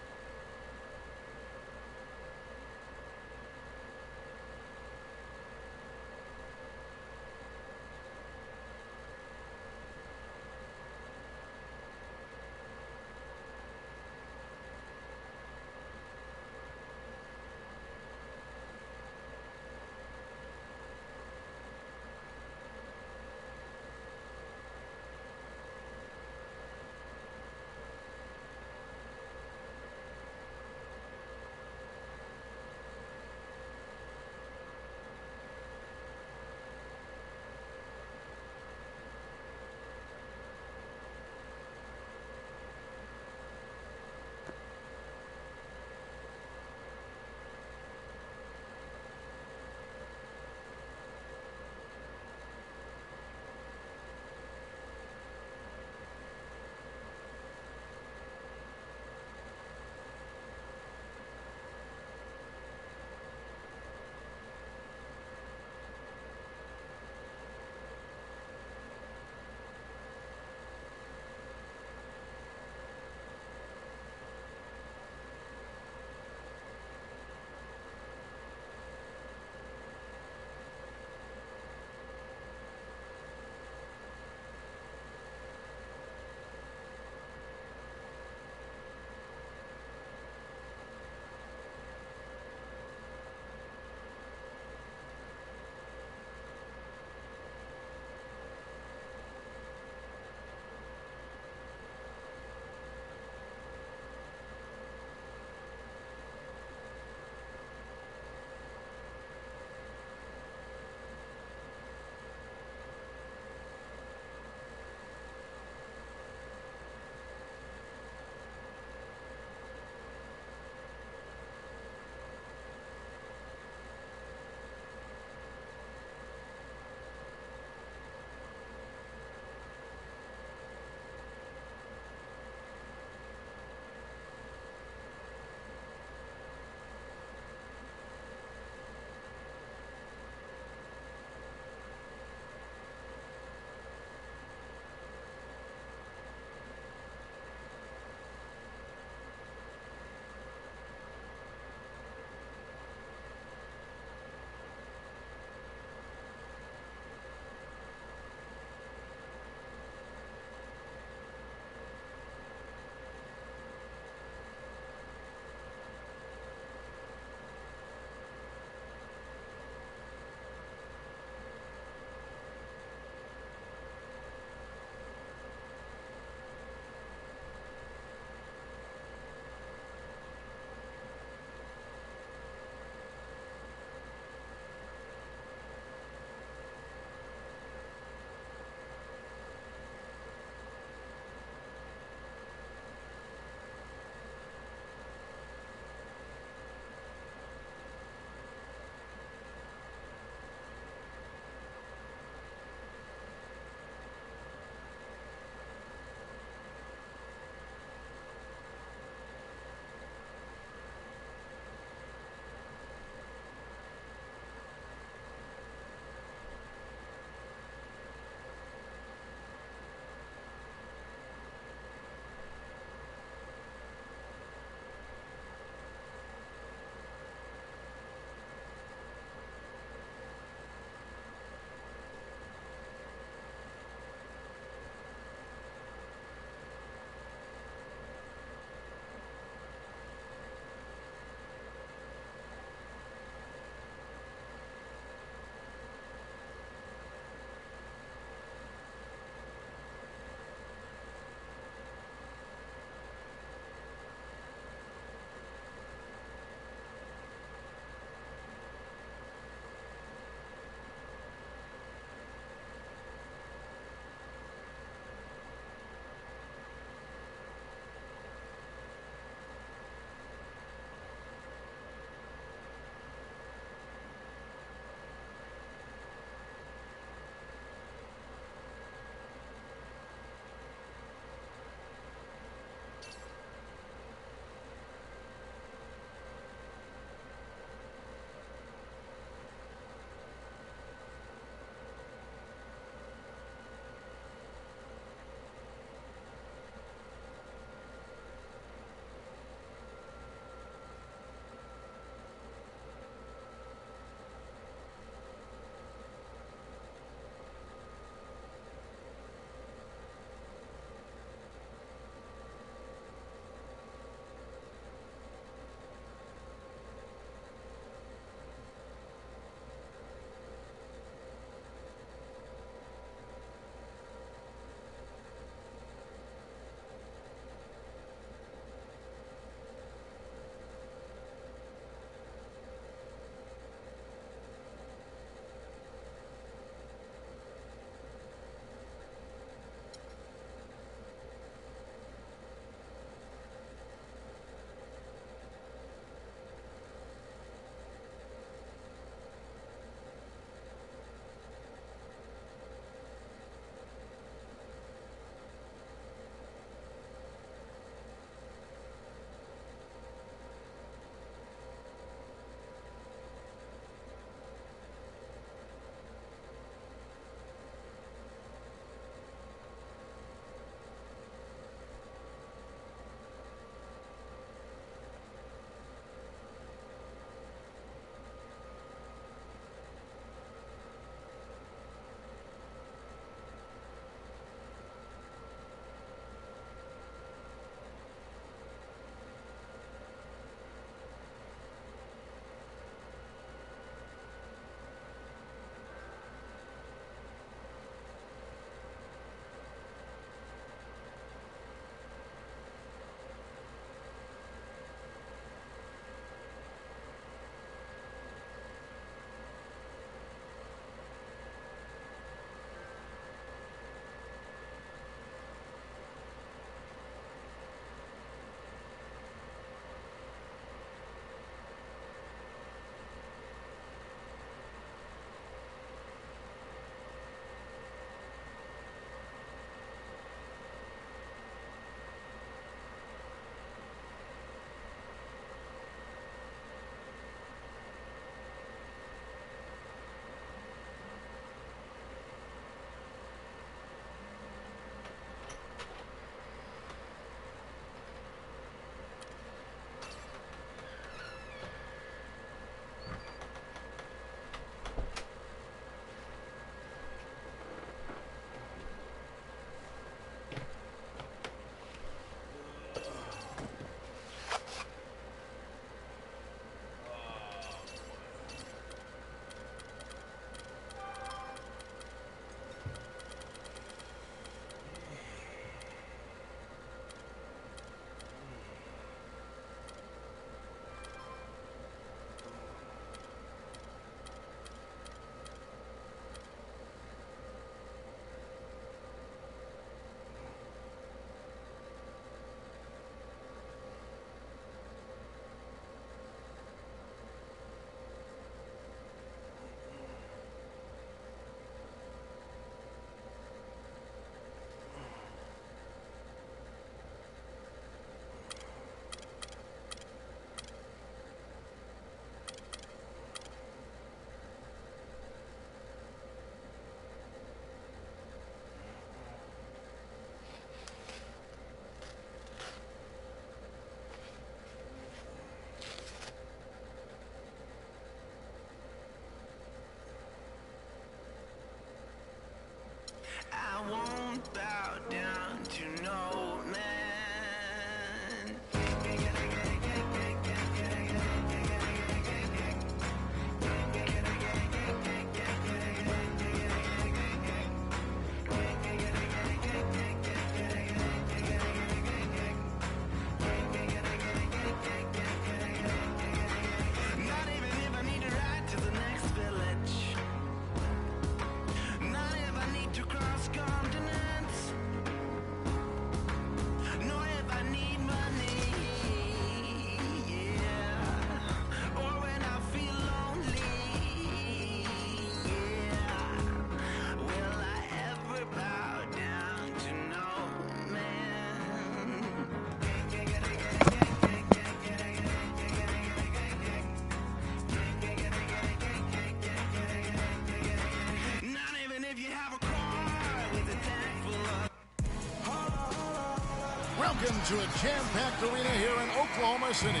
Welcome to a jam-packed arena here in Oklahoma City.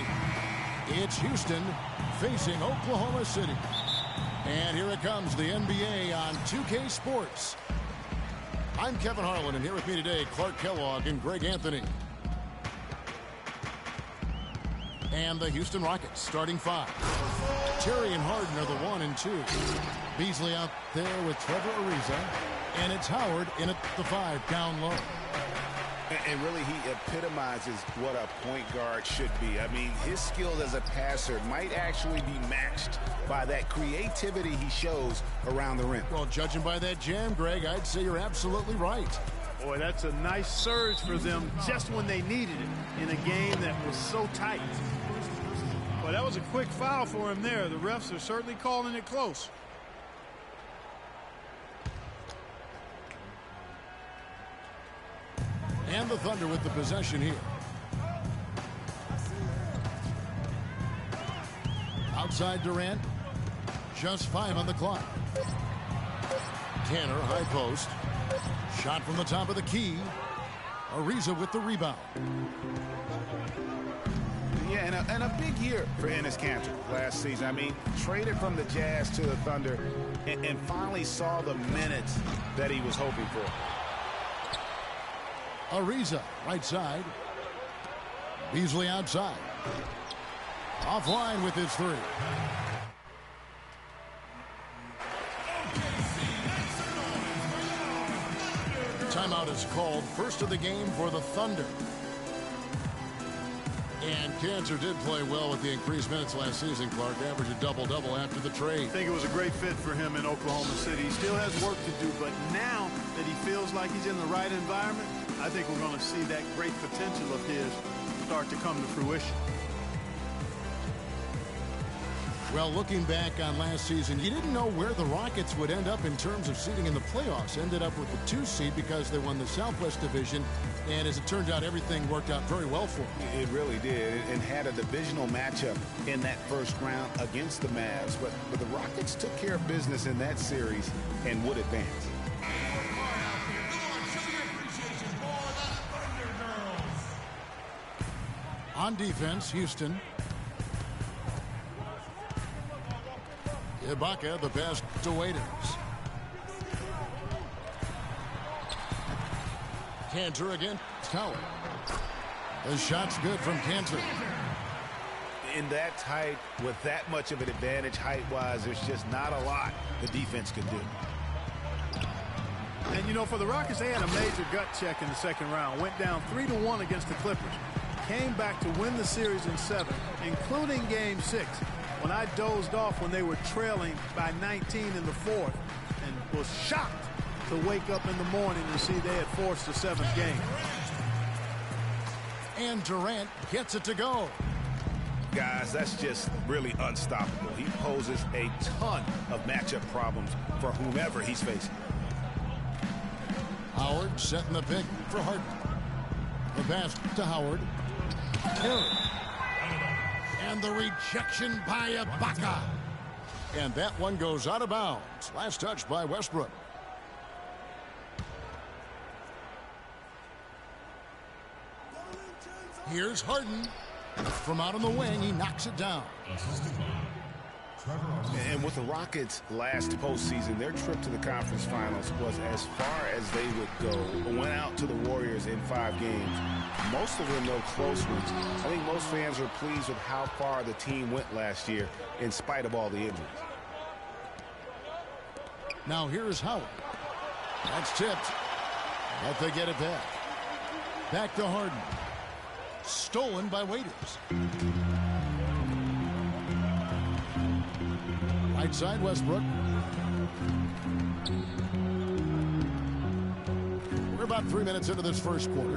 It's Houston facing Oklahoma City. And here it comes, the NBA on 2K Sports. I'm Kevin Harlan, and here with me today, Clark Kellogg and Greg Anthony. And the Houston Rockets starting five. Terry and Harden are the 1 and 2. Beasley out there with Trevor Ariza. And it's Howard in at the 5 down low. And really, he epitomizes what a point guard should be. I mean, his skills as a passer might actually be matched by that creativity he shows around the rim. Well, judging by that jam, Greg, I'd say you're absolutely right. Boy, that's a nice surge for them just when they needed it in a game that was so tight. Well, that was a quick foul for him there. The refs are certainly calling it close. And the Thunder with the possession here. Outside Durant. Just 5 on the clock. Tanner, high post. Shot from the top of the key. Ariza with the rebound. Yeah, and a big year for Enes Kanter last season. I mean, traded from the Jazz to the Thunder and finally saw the minutes that he was hoping for. Ariza, right side. Beasley outside. Offline with his 3. Timeout is called. First of the game for the Thunder. And Kanter did play well with the increased minutes last season, Clark. Averaged a double-double after the trade. I think it was a great fit for him in Oklahoma City. He still has work to do, but now that he feels like he's in the right environment, I think we're going to see that great potential of his start to come to fruition. Well, looking back on last season, you didn't know where the Rockets would end up in terms of seeding in the playoffs. Ended up with the 2 seed because they won the Southwest Division. And as it turned out, everything worked out very well for them. It really did, and had a divisional matchup in that first round against the Mavs. But the Rockets took care of business in that series and would advance. On defense, Houston. Ibaka, the best to Waiters. Kanter again. Howard. The shot's good from Kanter. In that tight, with that much of an advantage height-wise, there's just not a lot the defense can do. And, you know, for the Rockets, they had a major gut check in the second round. Went down 3-1 against the Clippers. Came back to win the series in 7, including Game 6. When I dozed off when they were trailing by 19 in the 4th and was shocked to wake up in the morning and see they had forced the 7th game. And Durant gets it to go. Guys, that's just really unstoppable. He poses a ton of matchup problems for whomever he's facing. Howard setting the pick for Harden. The pass to Howard. Terry. And the rejection by Ibaka. And that one goes out of bounds. Last touch by Westbrook. Here's Harden. From out on the wing, he knocks it down. And with the Rockets last postseason, their trip to the conference finals was as far as they would go. Went out to the Warriors in 5 games. Most of them, though, close ones. I think most fans were pleased with how far the team went last year in spite of all the injuries. Now here's Howard. That's tipped. But they get it back. Back to Harden. Stolen by Waiters. Right side, Westbrook. We're about 3 minutes into this first quarter.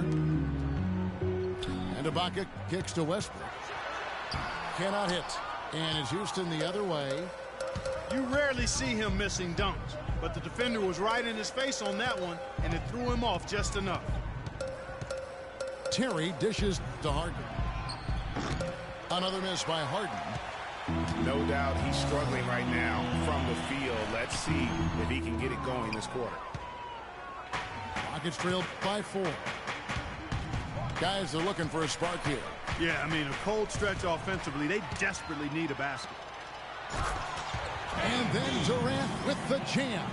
And Ibaka kicks to Westbrook. Cannot hit. And it's Houston the other way. You rarely see him missing dunks, but the defender was right in his face on that one, and it threw him off just enough. Terry dishes to Harden. Another miss by Harden. No doubt he's struggling right now from the field. Let's see if he can get it going this quarter. Rockets trailed by 4. Guys are looking for a spark here. Yeah, I mean, a cold stretch offensively. They desperately need a basket. And then Durant with the jam.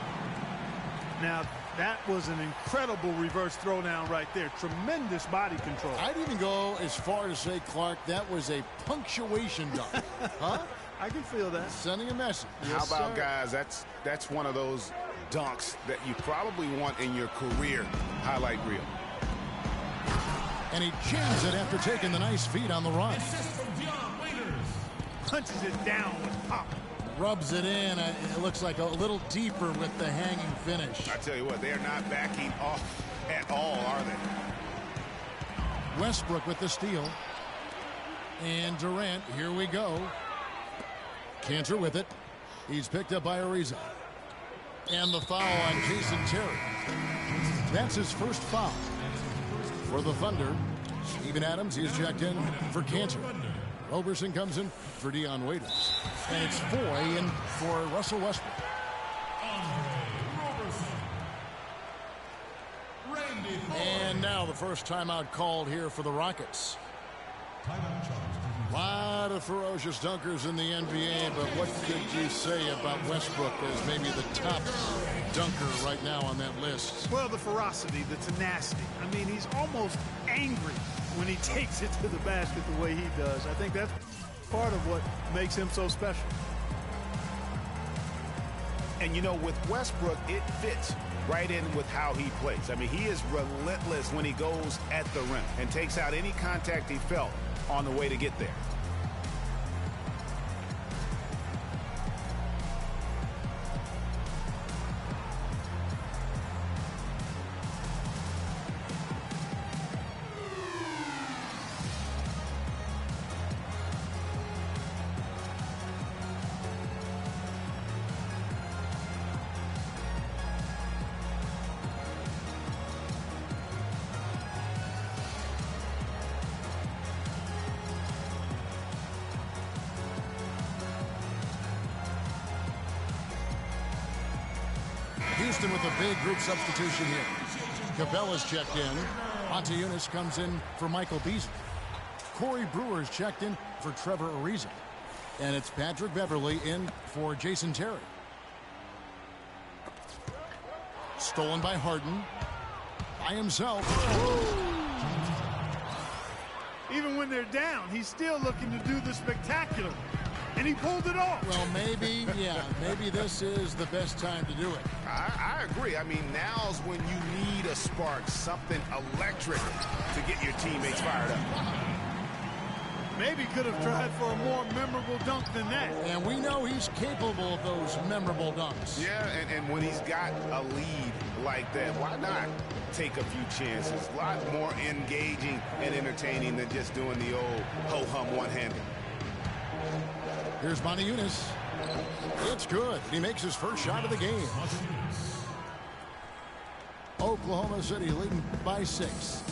Now, that was an incredible reverse throwdown right there. Tremendous body control. I'd even go as far to say, Clark, that was a punctuation dunk. Huh? I can feel that. Sending a message. How about, guys, that's one of those dunks that you probably want in your career highlight reel. And he jams it after taking the nice feed on the run. Punches it down with pop. Rubs it in. It looks like a little deeper with the hanging finish. I tell you what, they are not backing off at all, are they? Westbrook with the steal. And Durant, here we go. Cantor with it. He's picked up by Ariza. And the foul on Jason Terry. That's his first foul. For the Thunder, Steven Adams, he is checked in for Cantor. Roberson comes in for Dion Waiters. And it's Foy in for Russell Westbrook. And now the first timeout called here for the Rockets. A lot of ferocious dunkers in the NBA, but what could you say about Westbrook as maybe the top dunker right now on that list? Well, the ferocity, the tenacity. I mean, he's almost angry when he takes it to the basket the way he does. I think that's part of what makes him so special. And, you know, with Westbrook, it fits right in with how he plays. I mean, he is relentless when he goes at the rim and takes out any contact he felt on the way to get there. Houston with a big group substitution here. Cabella's checked in. Montejunas comes in for Michael Beasley. Corey Brewer's checked in for Trevor Ariza. And it's Patrick Beverley in for Jason Terry. Stolen by Harden. By himself. Even when they're down, he's still looking to do the spectacular. And he pulled it off. Well, maybe, yeah, maybe this is the best time to do it. I agree. I mean, now's when you need a spark, something electric to get your teammates fired up. Maybe could have tried for a more memorable dunk than that. And we know he's capable of those memorable dunks. Yeah, and when he's got a lead like that, why not take a few chances? A lot more engaging and entertaining than just doing the old ho-hum one-hander. Here's Montejunas. It's good. He makes his first shot of the game. Oklahoma City leading by 6.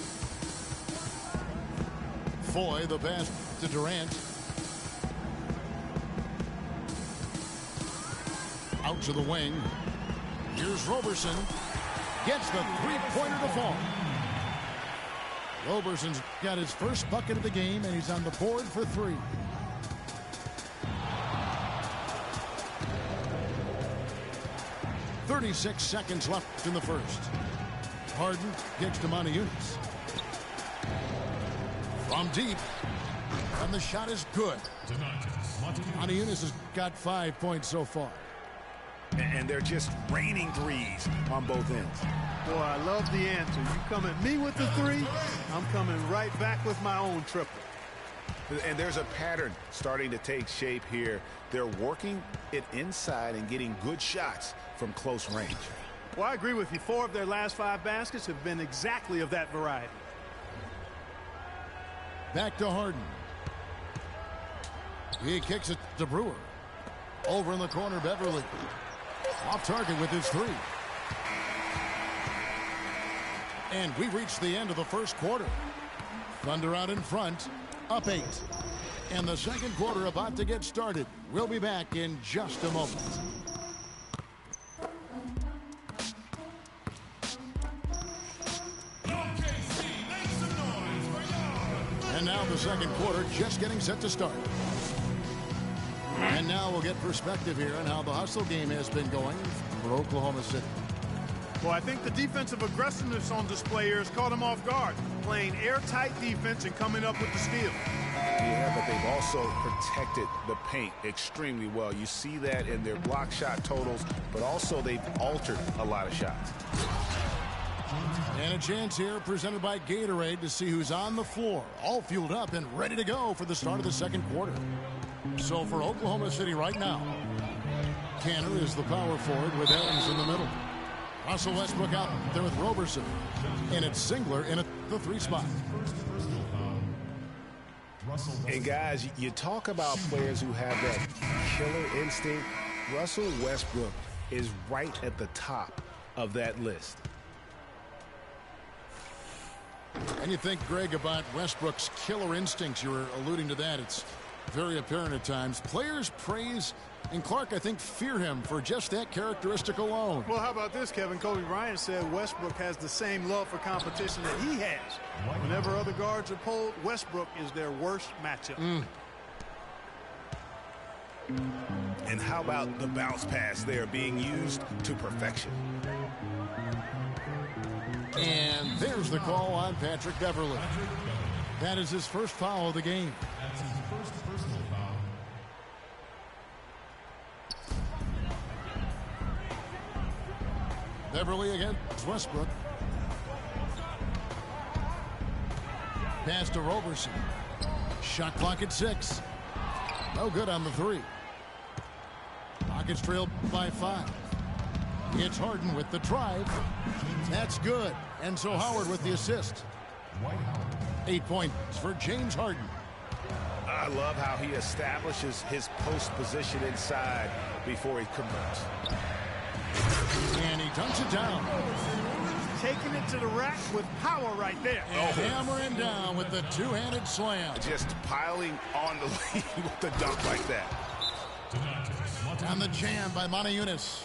Foy, the pass to Durant. Out to the wing. Here's Roberson. Gets the three-pointer to fall. Roberson's got his first bucket of the game, and he's on the board for 3. .36 seconds left in the first. Harden kicks to Montejunas. From deep. And the shot is good. Montejunas has got 5 points so far. And they're just raining threes on both ends. Boy, I love the answer. You come at me with the 3, I'm coming right back with my own triple. And there's a pattern starting to take shape here. They're working it inside and getting good shots from close range. Well, I agree with you. 4 of their last 5 baskets have been exactly of that variety. Back to Harden. He kicks it to Brewer. Over in the corner, Beverly. Off target with his 3. And we reach the end of the first quarter. Thunder out in front. Up 8. And the second quarter about to get started. We'll be back in just a moment. now the second quarter just getting set to start. And now we'll get perspective here on how the hustle game has been going for Oklahoma City. Well, I think the defensive aggressiveness on display here has caught them off guard, playing airtight defense and coming up with the steal. Yeah, but they've also protected the paint extremely well. You see that in their block shot totals, but also they've altered a lot of shots. And a chance here presented by Gatorade to see who's on the floor, all fueled up and ready to go for the start of the second quarter. So for Oklahoma City right now, Canner is the power forward with Adams in the middle. Russell Westbrook out there with Roberson. And it's Singler in the 3 spot. And guys, you talk about players who have that killer instinct. Russell Westbrook is right at the top of that list. And you think, Greg, about Westbrook's killer instincts. You were alluding to that. It's very apparent at times. Players praise, and Clark, I think, fear him for just that characteristic alone. Well, how about this, Kevin? Kobe Bryant said Westbrook has the same love for competition that he has. Whenever other guards are pulled, Westbrook is their worst matchup. And how about the bounce pass there being used to perfection? And there's the call on Patrick Beverley. That is his first foul of the game. That's his first personal foul. Beverley against Westbrook. Pass to Roberson. Shot clock at 6. No good on the 3. Rockets trailed by 5. It's Harden with the drive. That's good. And so Howard with the assist. 8 points for James Harden. I love how he establishes his post position inside before he converts. And he dunks it down. Taking it to the rack with power right there. And hammering down with the two-handed slam. Just piling on the lead with the dunk like that. On the jam by Montejunas.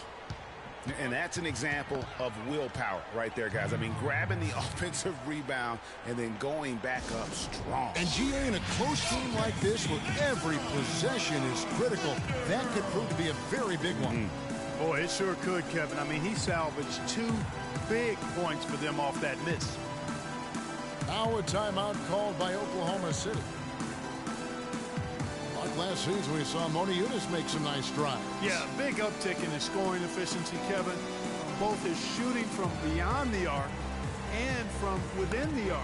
And that's an example of willpower right there, guys. I mean, grabbing the offensive rebound and then going back up strong. And GA, in a close game like this where every possession is critical, that could prove to be a very big one. Boy, it sure could, Kevin. I mean, he salvaged 2 big points for them off that miss. Now a timeout called by Oklahoma City. Like last season, we saw Montejunas make some nice strides. Yeah, big uptick in his scoring efficiency, Kevin. Both his shooting from beyond the arc and from within the arc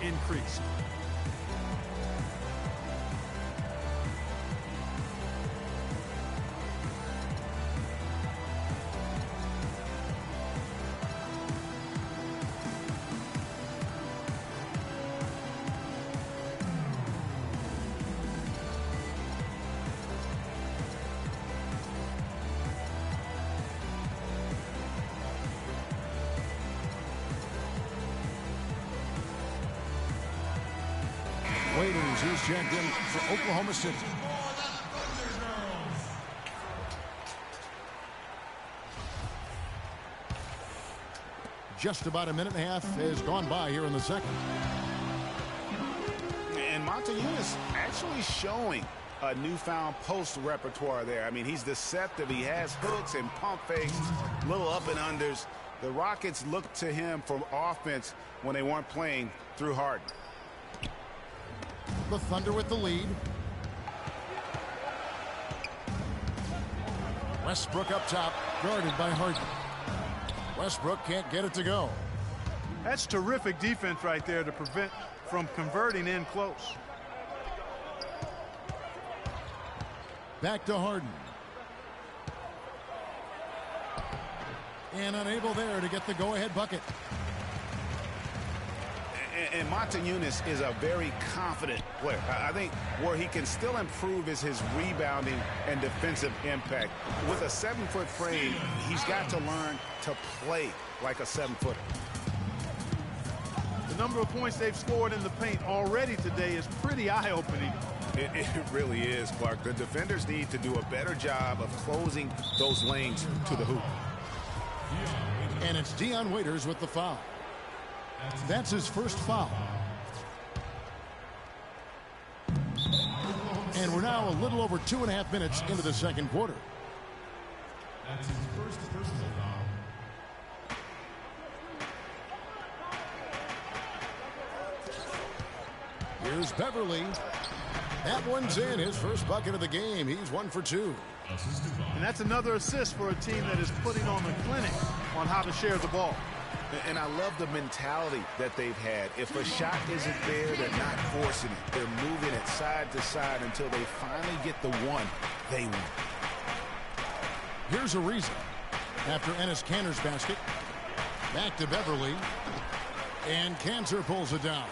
increased. Waiters is checked in for Oklahoma City. Just about a minute and a half has gone by here in the second. And Montejunas actually showing a newfound post repertoire there. I mean, he's deceptive. He has hooks and pump fakes, little up and unders. The Rockets looked to him for offense when they weren't playing through Harden. The Thunder with the lead. Westbrook up top, guarded by Harden. Westbrook can't get it to go. That's terrific defense right there to prevent from converting in close. Back to Harden. And unable there to get the go-ahead bucket. And Montejunas is a very confident player. I think where he can still improve is his rebounding and defensive impact. With a 7-foot frame, he's got to learn to play like a 7-footer. The number of points they've scored in the paint already today is pretty eye-opening. It really is, Clark. The defenders need to do a better job of closing those lanes to the hoop. And it's Dion Waiters with the foul. That's his first foul. And we're now a little over 2.5 minutes into the second quarter. That's his first personal foul. Here's Beverly. That one's in. His first bucket of the game. He's 1 for 2. And that's another assist for a team that is putting on the clinic on how to share the ball. And I love the mentality that they've had. If a shot isn't there, they're not forcing it. They're moving it side to side until they finally get the one they want. Here's Ariza. After Enes Kanter's basket. Back to Beverly. And Kanter pulls it down.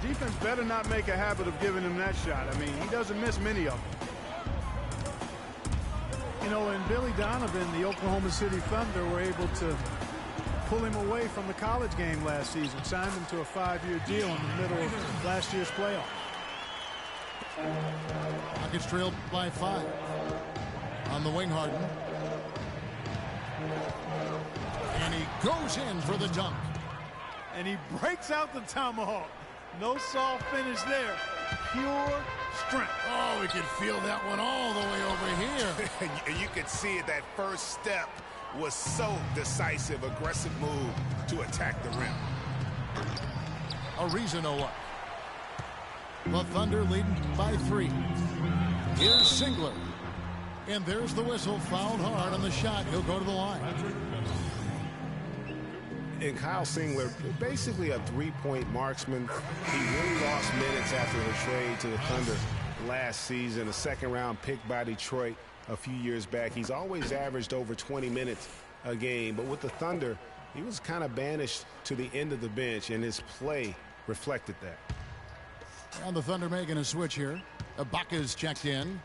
The defense better not make a habit of giving him that shot. I mean, he doesn't miss many of them. You know, and Billy Donovan, the Oklahoma City Thunder, were able to pull him away from the college game last season, signed him to a 5-year deal in the middle of last year's playoff. Rockets trailed by 5. On the wing, Harden. And he goes in for the dunk. And he breaks out the tomahawk. No soft finish there. Pure strength. Oh, we could feel that one all the way over here. And you could see it, that first step was so decisive, aggressive move to attack the rim. Ariza no up. The Thunder leading by 3. Here's Singler. And there's the whistle. Fouled hard on the shot. He'll go to the line. And Kyle Singler, basically a three-point marksman. He really lost minutes after the trade to the Thunder last season. A second-round pick by Detroit a few years back. He's always averaged over 20 minutes a game. But with the Thunder, he was kind of banished to the end of the bench, and his play reflected that. And the Thunder making a switch here. Ibaka's checked in.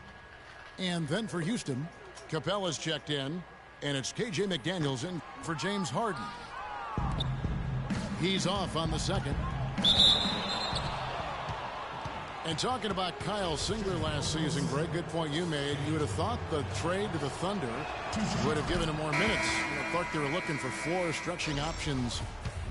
And then for Houston, Capella's checked in. And it's KJ McDaniels in for James Harden. He's off on the second. And talking about Kyle Singler last season, Greg, good point you made. You would have thought the trade to the Thunder would have given him more minutes. I thought they were looking for floor stretching options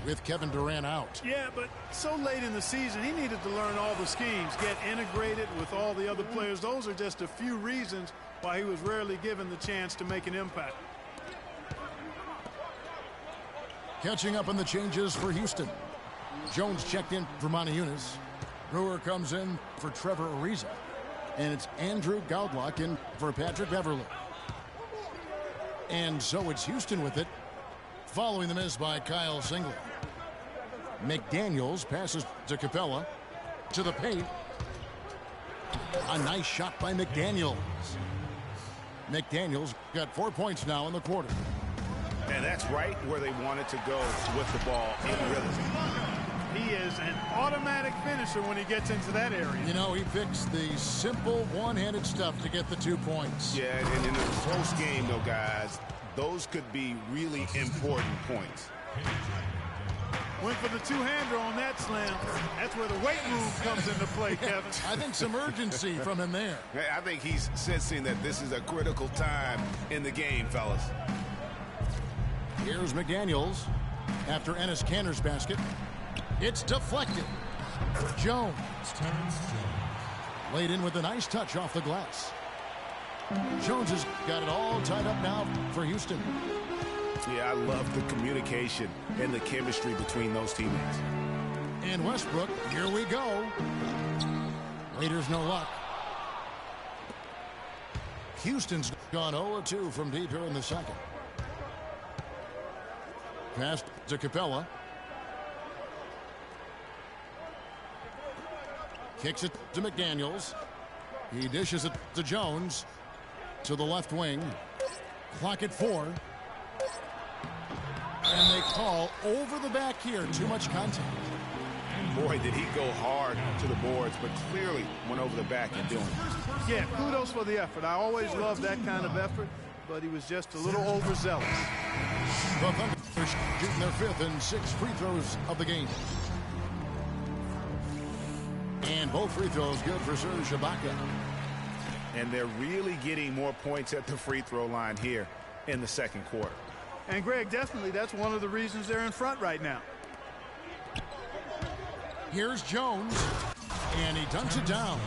with Kevin Durant out. Yeah, but so late in the season, he needed to learn all the schemes, get integrated with all the other players. Those are just a few reasons why he was rarely given the chance to make an impact. Catching up on the changes for Houston. Jones checked in for Monty Eunice. Brewer comes in for Trevor Ariza. And it's Andrew Gaudlock in for Patrick Beverly. And so it's Houston with it, following the miss by Kyle Singler. McDaniels passes to Capella. To the paint. A nice shot by McDaniels. McDaniels got 4 points now in the quarter. And that's right where they wanted to go with the ball in rhythm. He is an automatic finisher when he gets into that area. You know, he picks the simple one-handed stuff to get the 2 points. Yeah, and in a close game, though, guys, those could be really important points. Went for the two-hander on that slam. That's where the weight room comes into play, Kevin. I think some urgency from him there. I think he's sensing that this is a critical time in the game, fellas. Here's McDaniels after Enes Kanter's basket. It's deflected. Jones. Laid in with a nice touch off the glass. Jones has got it all tied up now for Houston. Yeah, I love the communication and the chemistry between those teammates. And Westbrook, here we go. Raiders no luck. Houston's gone 0-2 from deep here in the second. Pass to Capella. Kicks it to McDaniels. He dishes it to Jones. To the left wing. Clock at 4. And they call over the back here. Too much contact. Boy, did he go hard to the boards, but clearly went over the back and doing it. Yeah, kudos for the effort. I always love that kind of effort, but he was just a little overzealous. The Thunder shooting their 5th and 6th free throws of the game. And both free throws good for Serge Ibaka. And they're really getting more points at the free throw line here in the second quarter. And Greg, definitely that's one of the reasons they're in front right now. Here's Jones, and he dunks it down.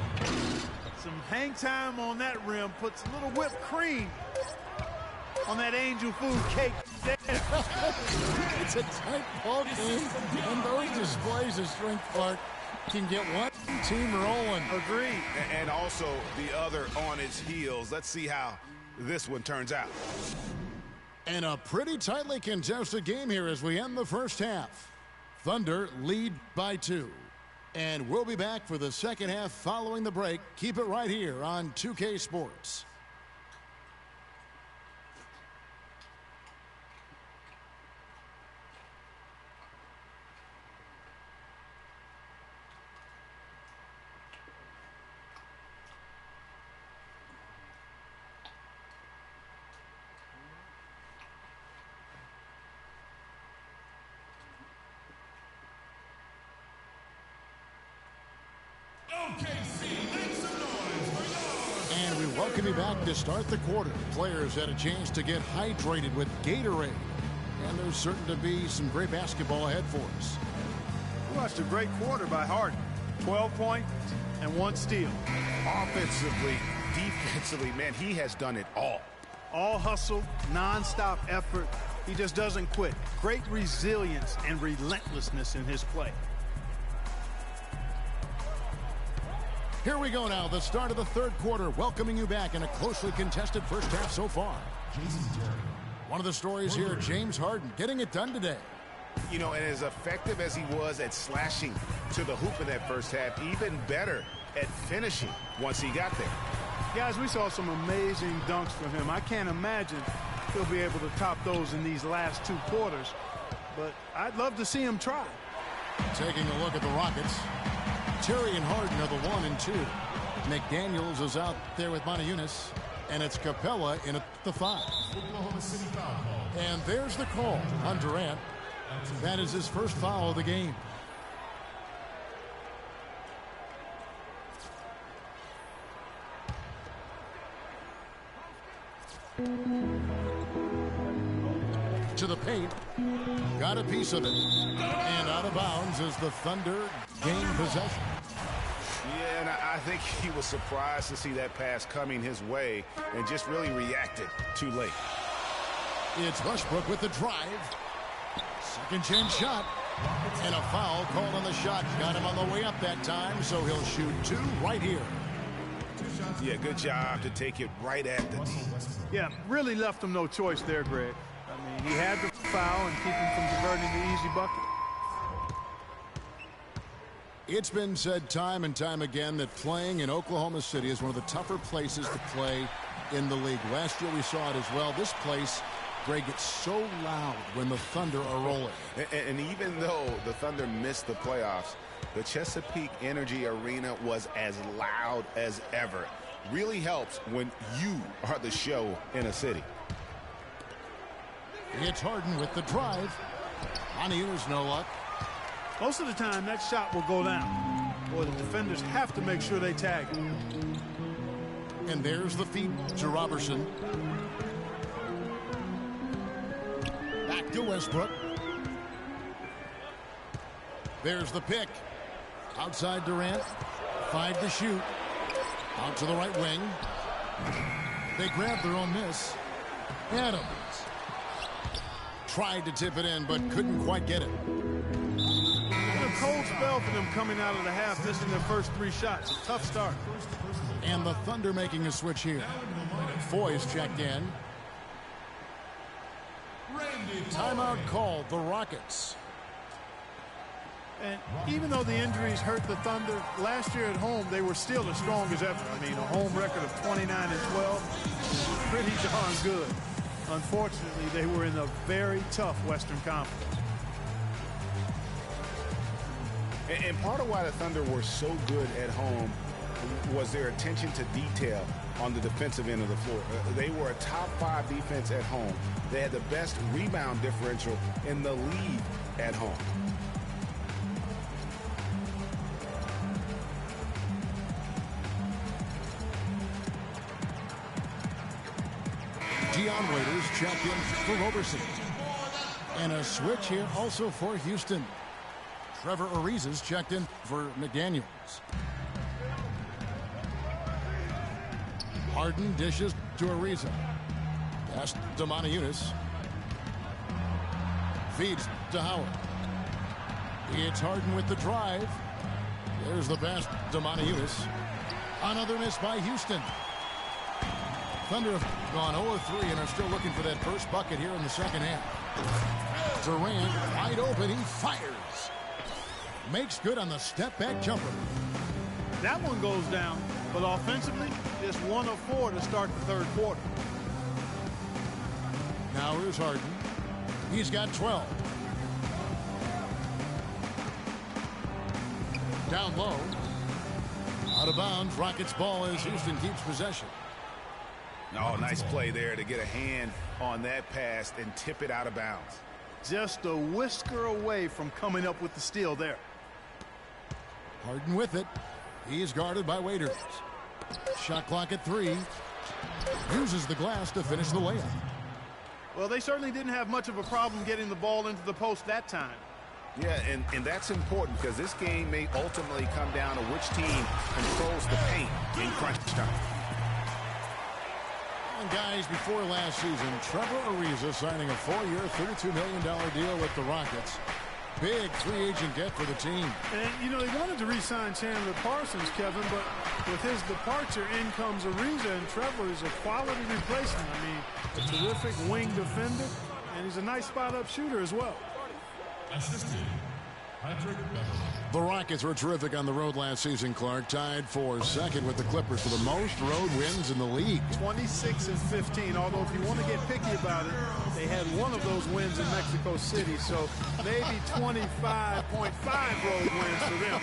Some hang time on that rim puts a little whipped cream on that angel food cake there. It's a tight ball game, and those displays of strength, Clark, can get one team rolling. Agreed. And also the other on its heels. Let's see how this one turns out. And a pretty tightly contested game here as we end the first half. Thunder lead by 2. And we'll be back for the second half following the break. Keep it right here on 2K Sports. And we welcome you back to start the quarter. Players had a chance to get hydrated with Gatorade. And there's certain to be some great basketball ahead for us. We watched a great quarter by Harden. 12 points and 1 steal. Offensively, defensively, man, he has done it all. All hustle, non-stop effort. He just doesn't quit. Great resilience and relentlessness in his play. Here we go now, the start of the third quarter, welcoming you back in a closely contested first half so far. One of the stories here, James Harden getting it done today. You know, and as effective as he was at slashing to the hoop in that first half, even better at finishing once he got there. Guys, we saw some amazing dunks from him. I can't imagine he'll be able to top those in these last 2 quarters, but I'd love to see him try. Taking a look at the Rockets. Terry and Harden are the 1 and 2. McDaniels is out there with Montejunas, and it's Capella in at the 5. And there's the call on Durant. That is his first foul of the game. To the paint. Got a piece of it. And out of bounds as the Thunder gain possession. Yeah, and I think he was surprised to see that pass coming his way and just really reacted too late. It's Westbrook with the drive. Second chance shot. And a foul called on the shot. Got him on the way up that time, so he'll shoot 2 right here. Yeah, good job to take it right at the D. Yeah, really left him no choice there, Greg. I mean, he had to foul and keep him from converting the easy bucket. It's been said time and time again that playing in Oklahoma City is one of the tougher places to play in the league. Last year we saw it as well. This place, Greg, gets so loud when the Thunder are rolling. And even though the Thunder missed the playoffs, the Chesapeake Energy Arena was as loud as ever. Really helps when you are the show in a city. It's Harden with the drive. Montejunas no luck. Most of the time, that shot will go down. Boy, the defenders have to make sure they tag him. And there's the feed to Robertson. Back to Westbrook. There's the pick. Outside Durant. 5 to shoot. Out to the right wing. They grab their own miss. Adams. Tried to tip it in, but couldn't quite get it. A cold spell for them coming out of the half, missing their first 3 shots. A tough start. And the Thunder making a switch here. Foy's checked in. Timeout called, the Rockets. And even though the injuries hurt the Thunder, last year at home, they were still as strong as ever. I mean, a home record of 29-12, pretty darn good. Unfortunately, they were in a very tough Western Conference. And part of why the Thunder were so good at home was their attention to detail on the defensive end of the floor. They were a top 5 defense at home. They had the best rebound differential in the league at home. Dion Waiters checked in for Robertson. And a switch here also for Houston. Trevor Ariza's checked in for McDaniels. Harden dishes to Ariza. Pass to Moniunas. Feeds to Howard. It's Harden with the drive. There's the pass to Moniunas. Another miss by Houston. Thunder have gone 0-3 and are still looking for that first bucket here in the second half. Durant wide open. He fires. Makes good on the step-back jumper. That one goes down, but offensively, just 1 of 4 to start the third quarter. Now here's Harden. He's got 12. Down low. Out of bounds. Rockets ball as Houston keeps possession. Oh, nice play there to get a hand on that pass and tip it out of bounds. Just a whisker away from coming up with the steal there. Harden with it. He's guarded by Waiters. Shot clock at 3. Uses the glass to finish the layup. Well, they certainly didn't have much of a problem getting the ball into the post that time. Yeah, and that's important because this game may ultimately come down to which team controls the paint in crunch time. And guys, before last season, Trevor Ariza signing a 4-year, $32 million deal with the Rockets. Big free agent get for the team. And, you know, they wanted to re-sign Chandler Parsons, Kevin, but with his departure, in comes Ariza, and Trevor is a quality replacement. I mean, a terrific wing defender, and he's a nice spot-up shooter as well. Assisted, Patrick Beverly. The Rockets were terrific on the road last season, Clark. Tied for second with the Clippers for the most road wins in the league. 26-15, although if you want to get picky about it, they had one of those wins in Mexico City, so maybe 25.5 road wins for them.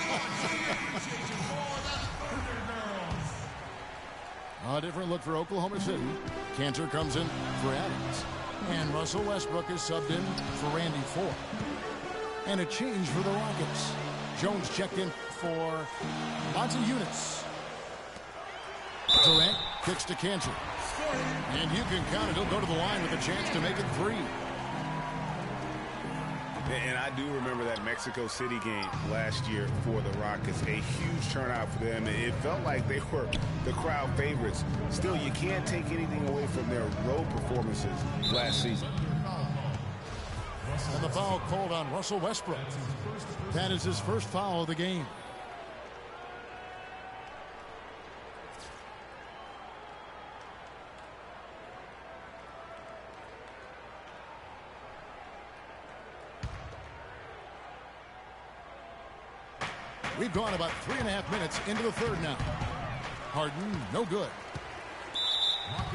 A different look for Oklahoma City. Cantor comes in for Adams. And Russell Westbrook is subbed in for Randy Ford. And a change for the Rockets. Jones checked in for Moniunas. Durant kicks to Cantor. And you can count it. He'll go to the line with a chance to make it 3. And I do remember that Mexico City game last year for the Rockets. A huge turnout for them. It felt like they were the crowd favorites. Still, you can't take anything away from their road performances last season. And the foul called on Russell Westbrook. That is his first foul of the game. We've gone about 3.5 minutes into the third now. Harden, no good.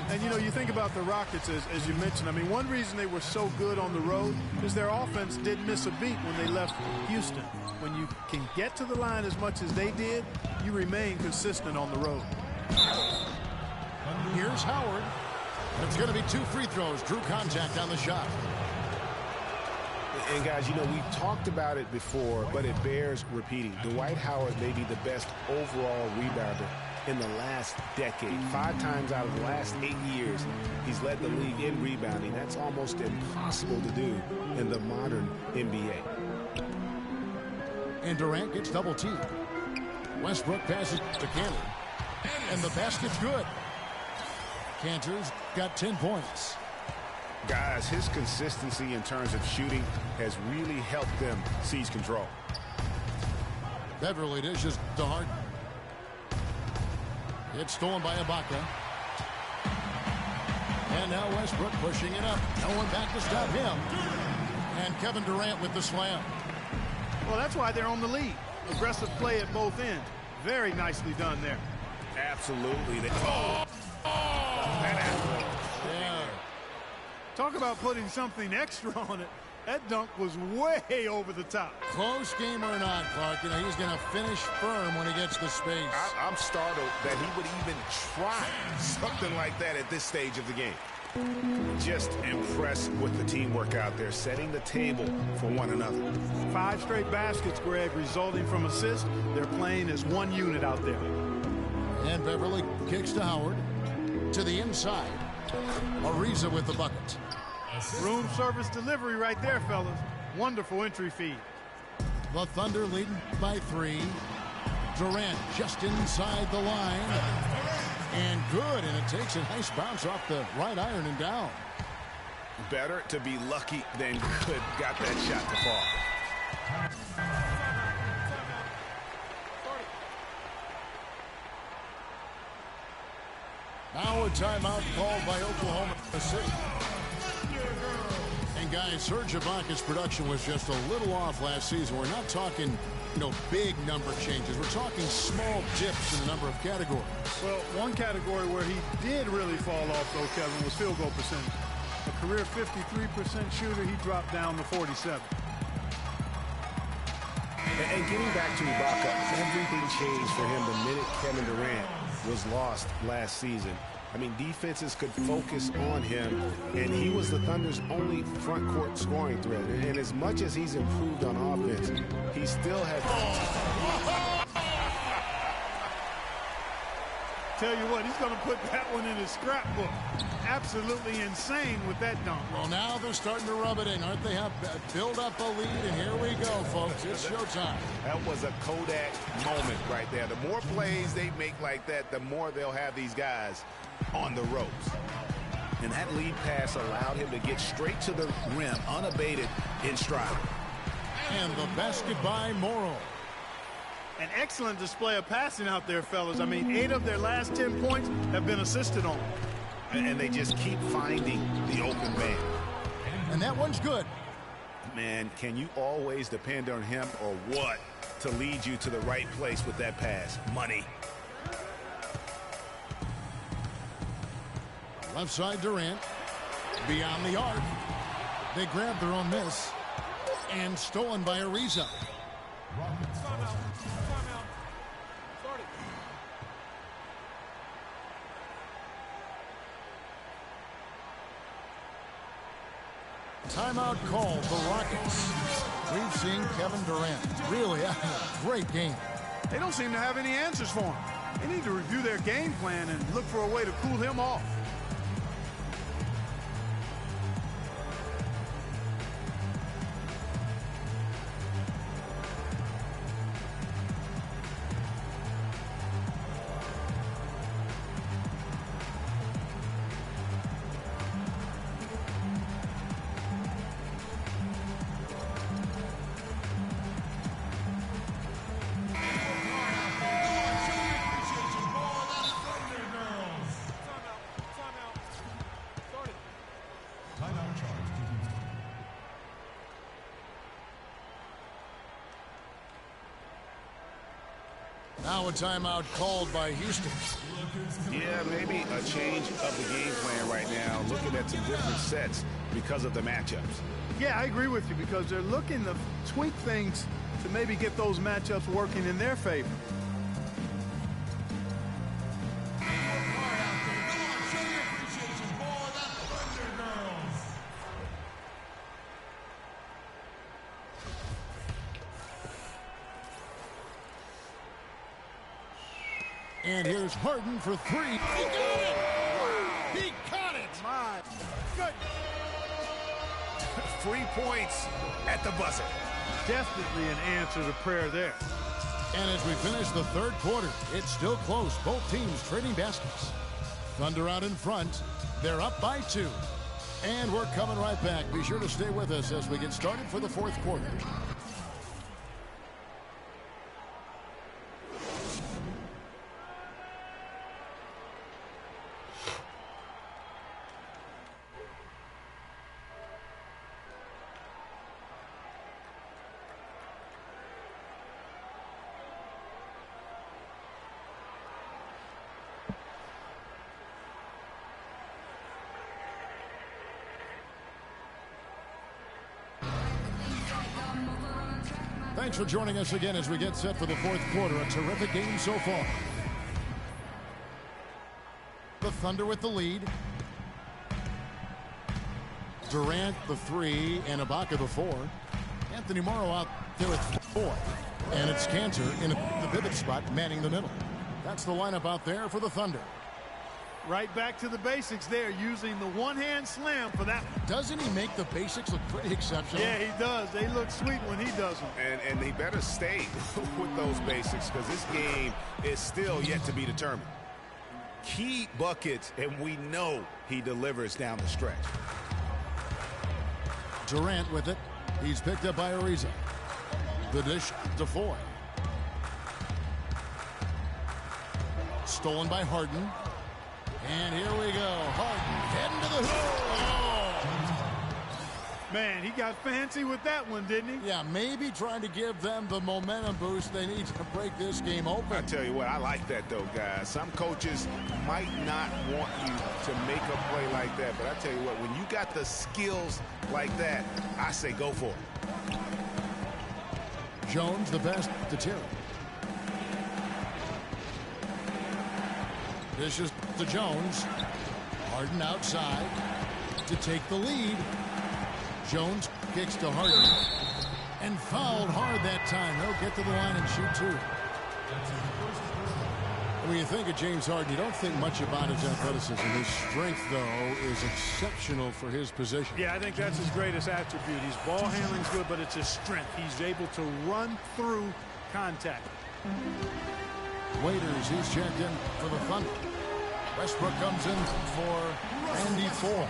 And, you know, you think about the Rockets, as you mentioned. I mean, one reason they were so good on the road is their offense didn't miss a beat when they left Houston. When you can get to the line as much as they did, you remain consistent on the road. Here's Howard. It's going to be 2 free throws. Drew contact on the shot. And, guys, you know, we've talked about it before, but it bears repeating. Dwight Howard may be the best overall rebounder in the last decade. 5 times out of the last 8 years, he's led the league in rebounding. That's almost impossible to do in the modern NBA. And Durant gets double teamed. Westbrook passes to Cantor. And the basket's good. Cantor's got 10 points. Guys, his consistency in terms of shooting has really helped them seize control. Beverly dishes to Harden. It's stolen by Ibaka. And now Westbrook pushing it up. No one back to stop him. And Kevin Durant with the slam. Well, that's why they're on the lead. Aggressive play at both ends. Very nicely done there. Absolutely. Yeah. Talk about putting something extra on it. That dunk was way over the top. Close game or not, Clark, you know, he's going to finish firm when he gets the space. I'm startled that he would even try something like that at this stage of the game. Just impressed with the teamwork out there, setting the table for one another. 5 straight baskets, Greg, resulting from assists. They're playing as one unit out there. And Beverly kicks to Howard. To the inside. Ariza with the bucket. Room service delivery right there, fellas. Wonderful entry feed. The Thunder leading by 3. Durant just inside the line. And good, and it takes a nice bounce off the right iron and down. Better to be lucky than good. Got that shot to fall. Now a timeout called by Oklahoma City. And guys, Serge Ibaka's production was just a little off last season. We're not talking, big number changes. We're talking small dips in a number of categories. Well, one category where he did really fall off, though, Kevin, was field goal percentage. A career 53% shooter, he dropped down to 47. And getting back to Ibaka, everything changed for him the minute Kevin Durant was lost last season. I mean, defenses could focus on him, and he was the Thunder's only front court scoring threat. And as much as he's improved on offense, he still had... Tell you what, he's going to put that one in his scrapbook. Absolutely insane with that dunk. Well, now they're starting to rub it in, aren't they? Have build up a lead, and here we go, folks. It's showtime. That was a Kodak moment right there. The more plays they make like that, the more they'll have these guys on the ropes. And that lead pass allowed him to get straight to the rim, unabated in stride. And the basket by Morrow. An excellent display of passing out there, fellas. I mean, 8 of their last 10 points have been assisted on. And they just keep finding the open man. And that one's good. Man, can you always depend on him or what to lead you to the right place with that pass? Money. Left side Durant. Beyond the arc. They grab their own miss. And stolen by Ariza. Timeout called the Rockets. We've seen Kevin Durant really having a great game. They don't seem to have any answers for him. They need to review their game plan and look for a way to cool him off. Now a timeout called by Houston. Yeah, maybe a change of the game plan right now, looking at some different sets because of the matchups. Yeah, I agree with you because they're looking to tweak things to maybe get those matchups working in their favor. And here's Harden for 3. He got it! He caught it! My goodness. 3 points at the buzzer. Definitely an answer to prayer there. And as we finish the third quarter, it's still close. Both teams trading baskets. Thunder out in front. They're up by 2. And we're coming right back. Be sure to stay with us as we get started for the fourth quarter. Thanks for joining us again as we get set for the fourth quarter. A terrific game so far. The Thunder with the lead. Durant the 3 and Ibaka the 4. Anthony Morrow out there at 4. And it's Cantor in the pivot spot manning the middle. That's the lineup out there for the Thunder. Right back to the basics there, using the one-hand slam for that. Doesn't he make the basics look pretty exceptional? Yeah, he does. They look sweet when he does them. And they better stay with those basics because this game is still yet to be determined. key buckets, and we know he delivers down the stretch. Durant with it. He's picked up by Ariza. The dish to Foy. Stolen by Harden. And here we go. Harden heading to the hoop. Man, he got fancy with that one, didn't he? Yeah, maybe trying to give them the momentum boost they need to break this game open. I tell you what, I like that, though, guys. Some coaches might not want you to make a play like that, but I tell you what, when you got the skills like that, I say go for it. Jones, the best to Terry. Dishes to Jones. Harden outside to take the lead. Jones kicks to Harden and fouled hard that time. He'll get to the line and shoot two. When you think of James Harden, you don't think much about his athleticism. His strength, though, is exceptional for his position. Yeah, I think that's his greatest attribute. His ball handling's good, but it's his strength. He's able to run through contact. Waiters, he's checked in for the Thunder. Westbrook comes in for Randy Four.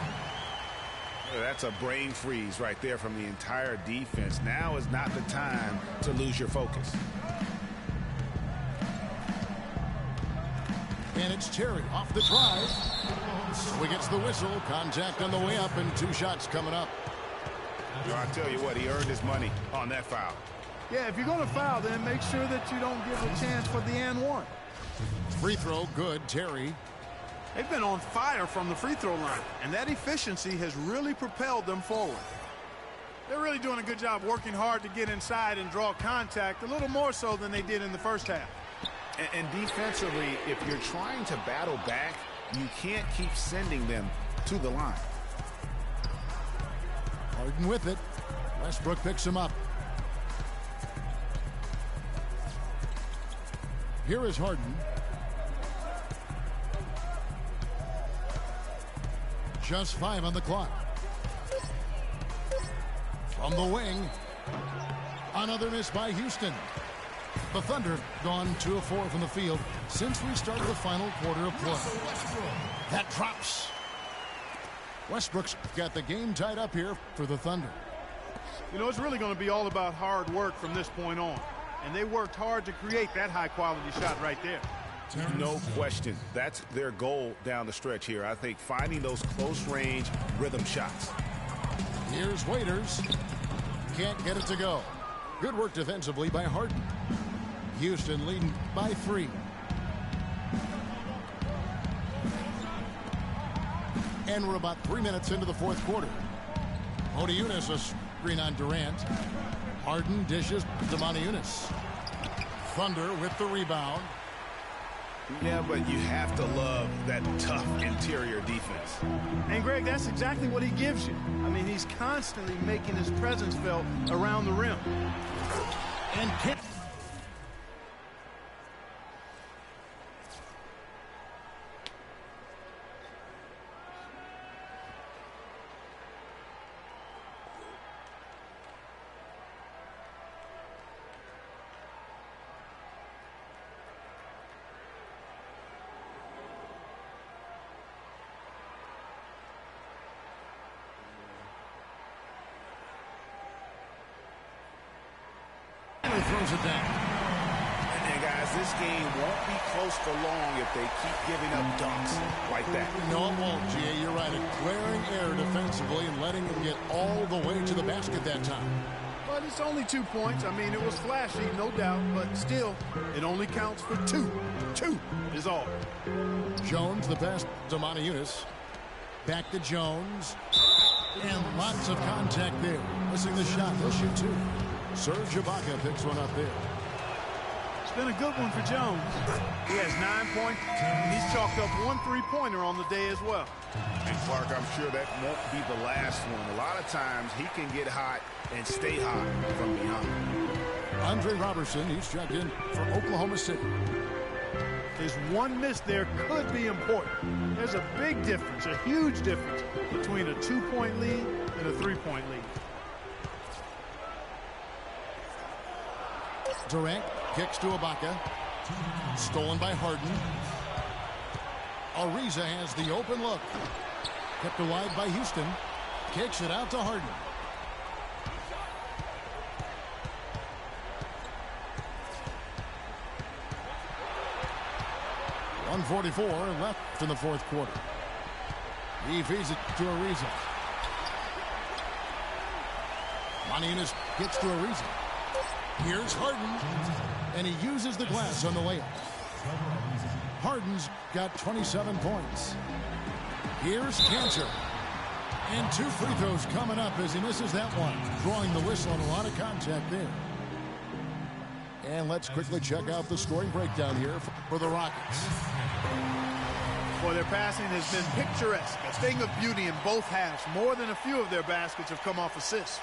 That's a brain freeze right there from the entire defense. Now is not the time to lose your focus. And it's Terry off the drive. So he gets the whistle. Contact on the way up and two shots coming up. I tell you what, he earned his money on that foul. Yeah, if you're going to foul, then make sure that you don't give a chance for the and one. Free throw, good. Terry. They've been on fire from the free throw line, and that efficiency has really propelled them forward. They're really doing a good job working hard to get inside and draw contact, a little more so than they did in the first half. And defensively, if you're trying to battle back, you can't keep sending them to the line. Harden with it. Westbrook picks him up. Here is Harden. Just 5 on the clock. From the wing. Another miss by Houston. The Thunder have gone 2 of 4 from the field since we started the final quarter of play. That drops. Westbrook's got the game tied up here for the Thunder. You know, it's really going to be all about hard work from this point on. And they worked hard to create that high-quality shot right there. No question. That's their goal down the stretch here. I think finding those close-range rhythm shots. Here's Waiters. Can't get it to go. Good work defensively by Harden. Houston leading by 3. And we're about 3 minutes into the fourth quarter. Modiunas a screen on Durant. Harden dishes to Modiunas. Thunder with the rebound. Yeah, but you have to love that tough interior defense. And, Greg, that's exactly what he gives you. I mean, he's constantly making his presence felt around the rim. And kick. Throws it down. And guys, this game won't be close for long if they keep giving up dunks like that. No, it won't, G.A. You're right. A glaring error defensively and letting them get all the way to the basket that time. But it's only 2 points. I mean, it was flashy, no doubt, but still, it only counts for 2. 2 is all. Jones, the pass to Modiunas. Back to Jones. And lots of contact there. Missing the shot. He'll shoot 2. Serge Ibaka picks one up there. It's been a good one for Jones. He has 9 points. He's chalked up 1 3-pointer on the day as well. And Clark, I'm sure that won't be the last one. A lot of times he can get hot and stay hot from behind. Andre Robertson, he's checked in for Oklahoma City. His one miss there could be important. There's a big difference, a huge difference between a 2-point lead and a 3-point lead. Durant kicks to Ibaka. Stolen by Harden. Ariza has the open look. Kept wide by Houston. Kicks it out to Harden. .144 left in the fourth quarter. He feeds it to Ariza. Martinez gets to Ariza. Here's Harden. And he uses the glass on the layup. Harden's got 27 points. Here's Cancer. And 2 free throws coming up as he misses that one. Drawing the whistle on a lot of contact there. And let's quickly check out the scoring breakdown here for the Rockets. Well, their passing has been picturesque. A thing of beauty in both halves. More than a few of their baskets have come off assists.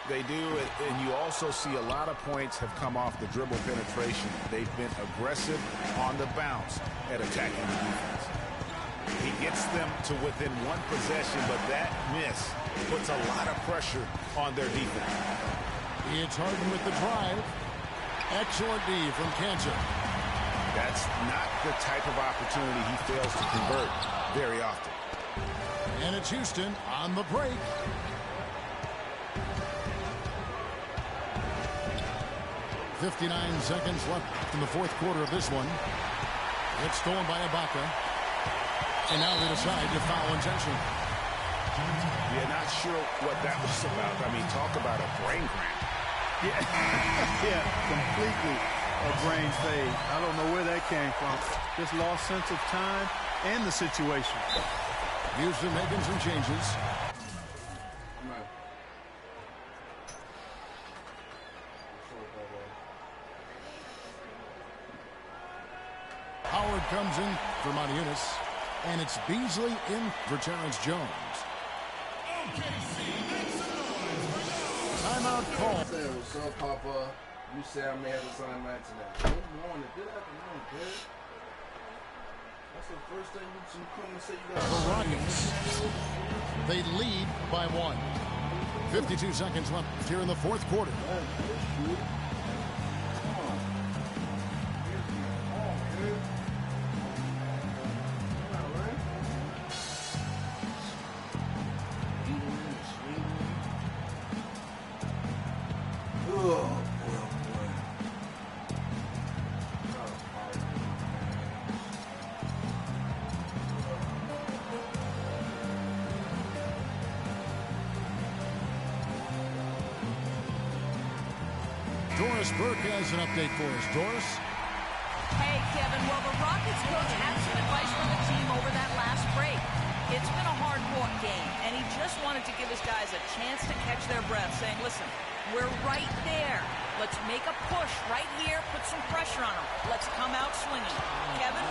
They do, and you also see a lot of points have come off the dribble penetration. They've been aggressive on the bounce at attacking the defense. He gets them to within 1 possession, but that miss puts a lot of pressure on their defense. It's Harden with the drive. Excellent D from Cancer. That's not the type of opportunity he fails to convert very often. And it's Houston on the break. .59 seconds left in the fourth quarter of this one. It's stolen by Ibaka. And now they decide to foul intentionally. Yeah, not sure what that was about. I mean, talk about a brain cramp. Yeah, yeah, completely a brain fade. I don't know where that came from. Just lost sense of time and the situation. Houston making some changes. Howard comes in for Martinez, and it's Beasley in for Terrence Jones. Timeout call. What's up, Papa? You say I may have to sign that today. Good morning. Good afternoon, kid. That's the first thing you come and say you got. The Rockets, they lead by 1. 52 seconds left here in the fourth quarter. Doris Burke has an update for us. Doris? Hey, Kevin. Well, the Rockets coach had some advice for the team over that last break. It's been a hard-fought game, and he just wanted to give his guys a chance to catch their breath, saying, listen, we're right there. Let's make a push right here, put some pressure on them. Let's come out swinging. Kevin?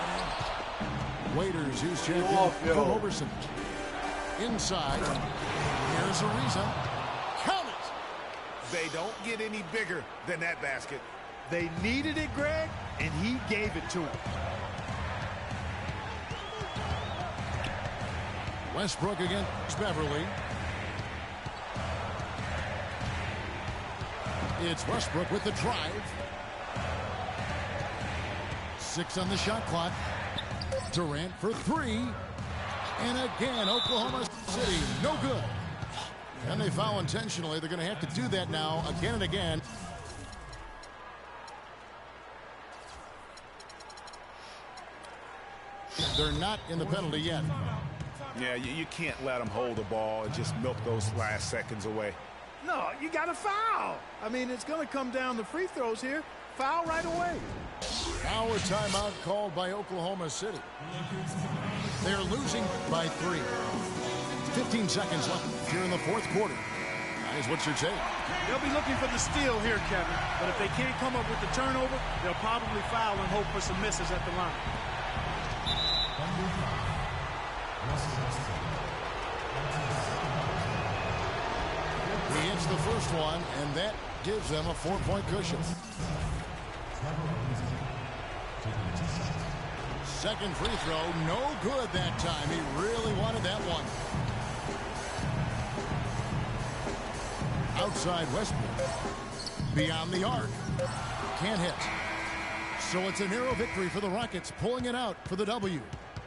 Waiters, who's champion? Phil Roberson. Inside. Here's Ariza. Count it! They don't get any bigger than that basket. They needed it, Greg, and he gave it to him. Westbrook against Beverly. It's Westbrook with the drive. 6 on the shot clock. Durant for 3. And again, Oklahoma City, no good. And they foul intentionally. They're going to have to do that now again and again. They're not in the penalty yet. Yeah, you can't let them hold the ball and just milk those last seconds away. No, you got to foul. I mean, it's going to come down to free throws here. Foul right away. Now a timeout called by Oklahoma City. They're losing by 3. 15 seconds left here in the fourth quarter. Guys, what's your take? They'll be looking for the steal here, Kevin. But if they can't come up with the turnover, they'll probably foul and hope for some misses at the line. He hits the first one, and that gives them a 4-point cushion. Second free throw, no good that time. He really wanted that one. Outside Westbrook. Beyond the arc. Can't hit. So it's a narrow victory for the Rockets, pulling it out for the W.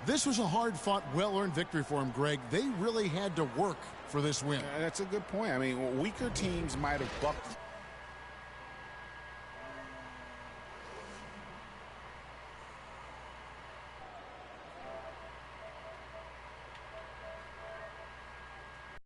This was a hard-fought, well-earned victory for him, Greg. They really had to work for this win. That's a good point. I mean, weaker teams might have bucked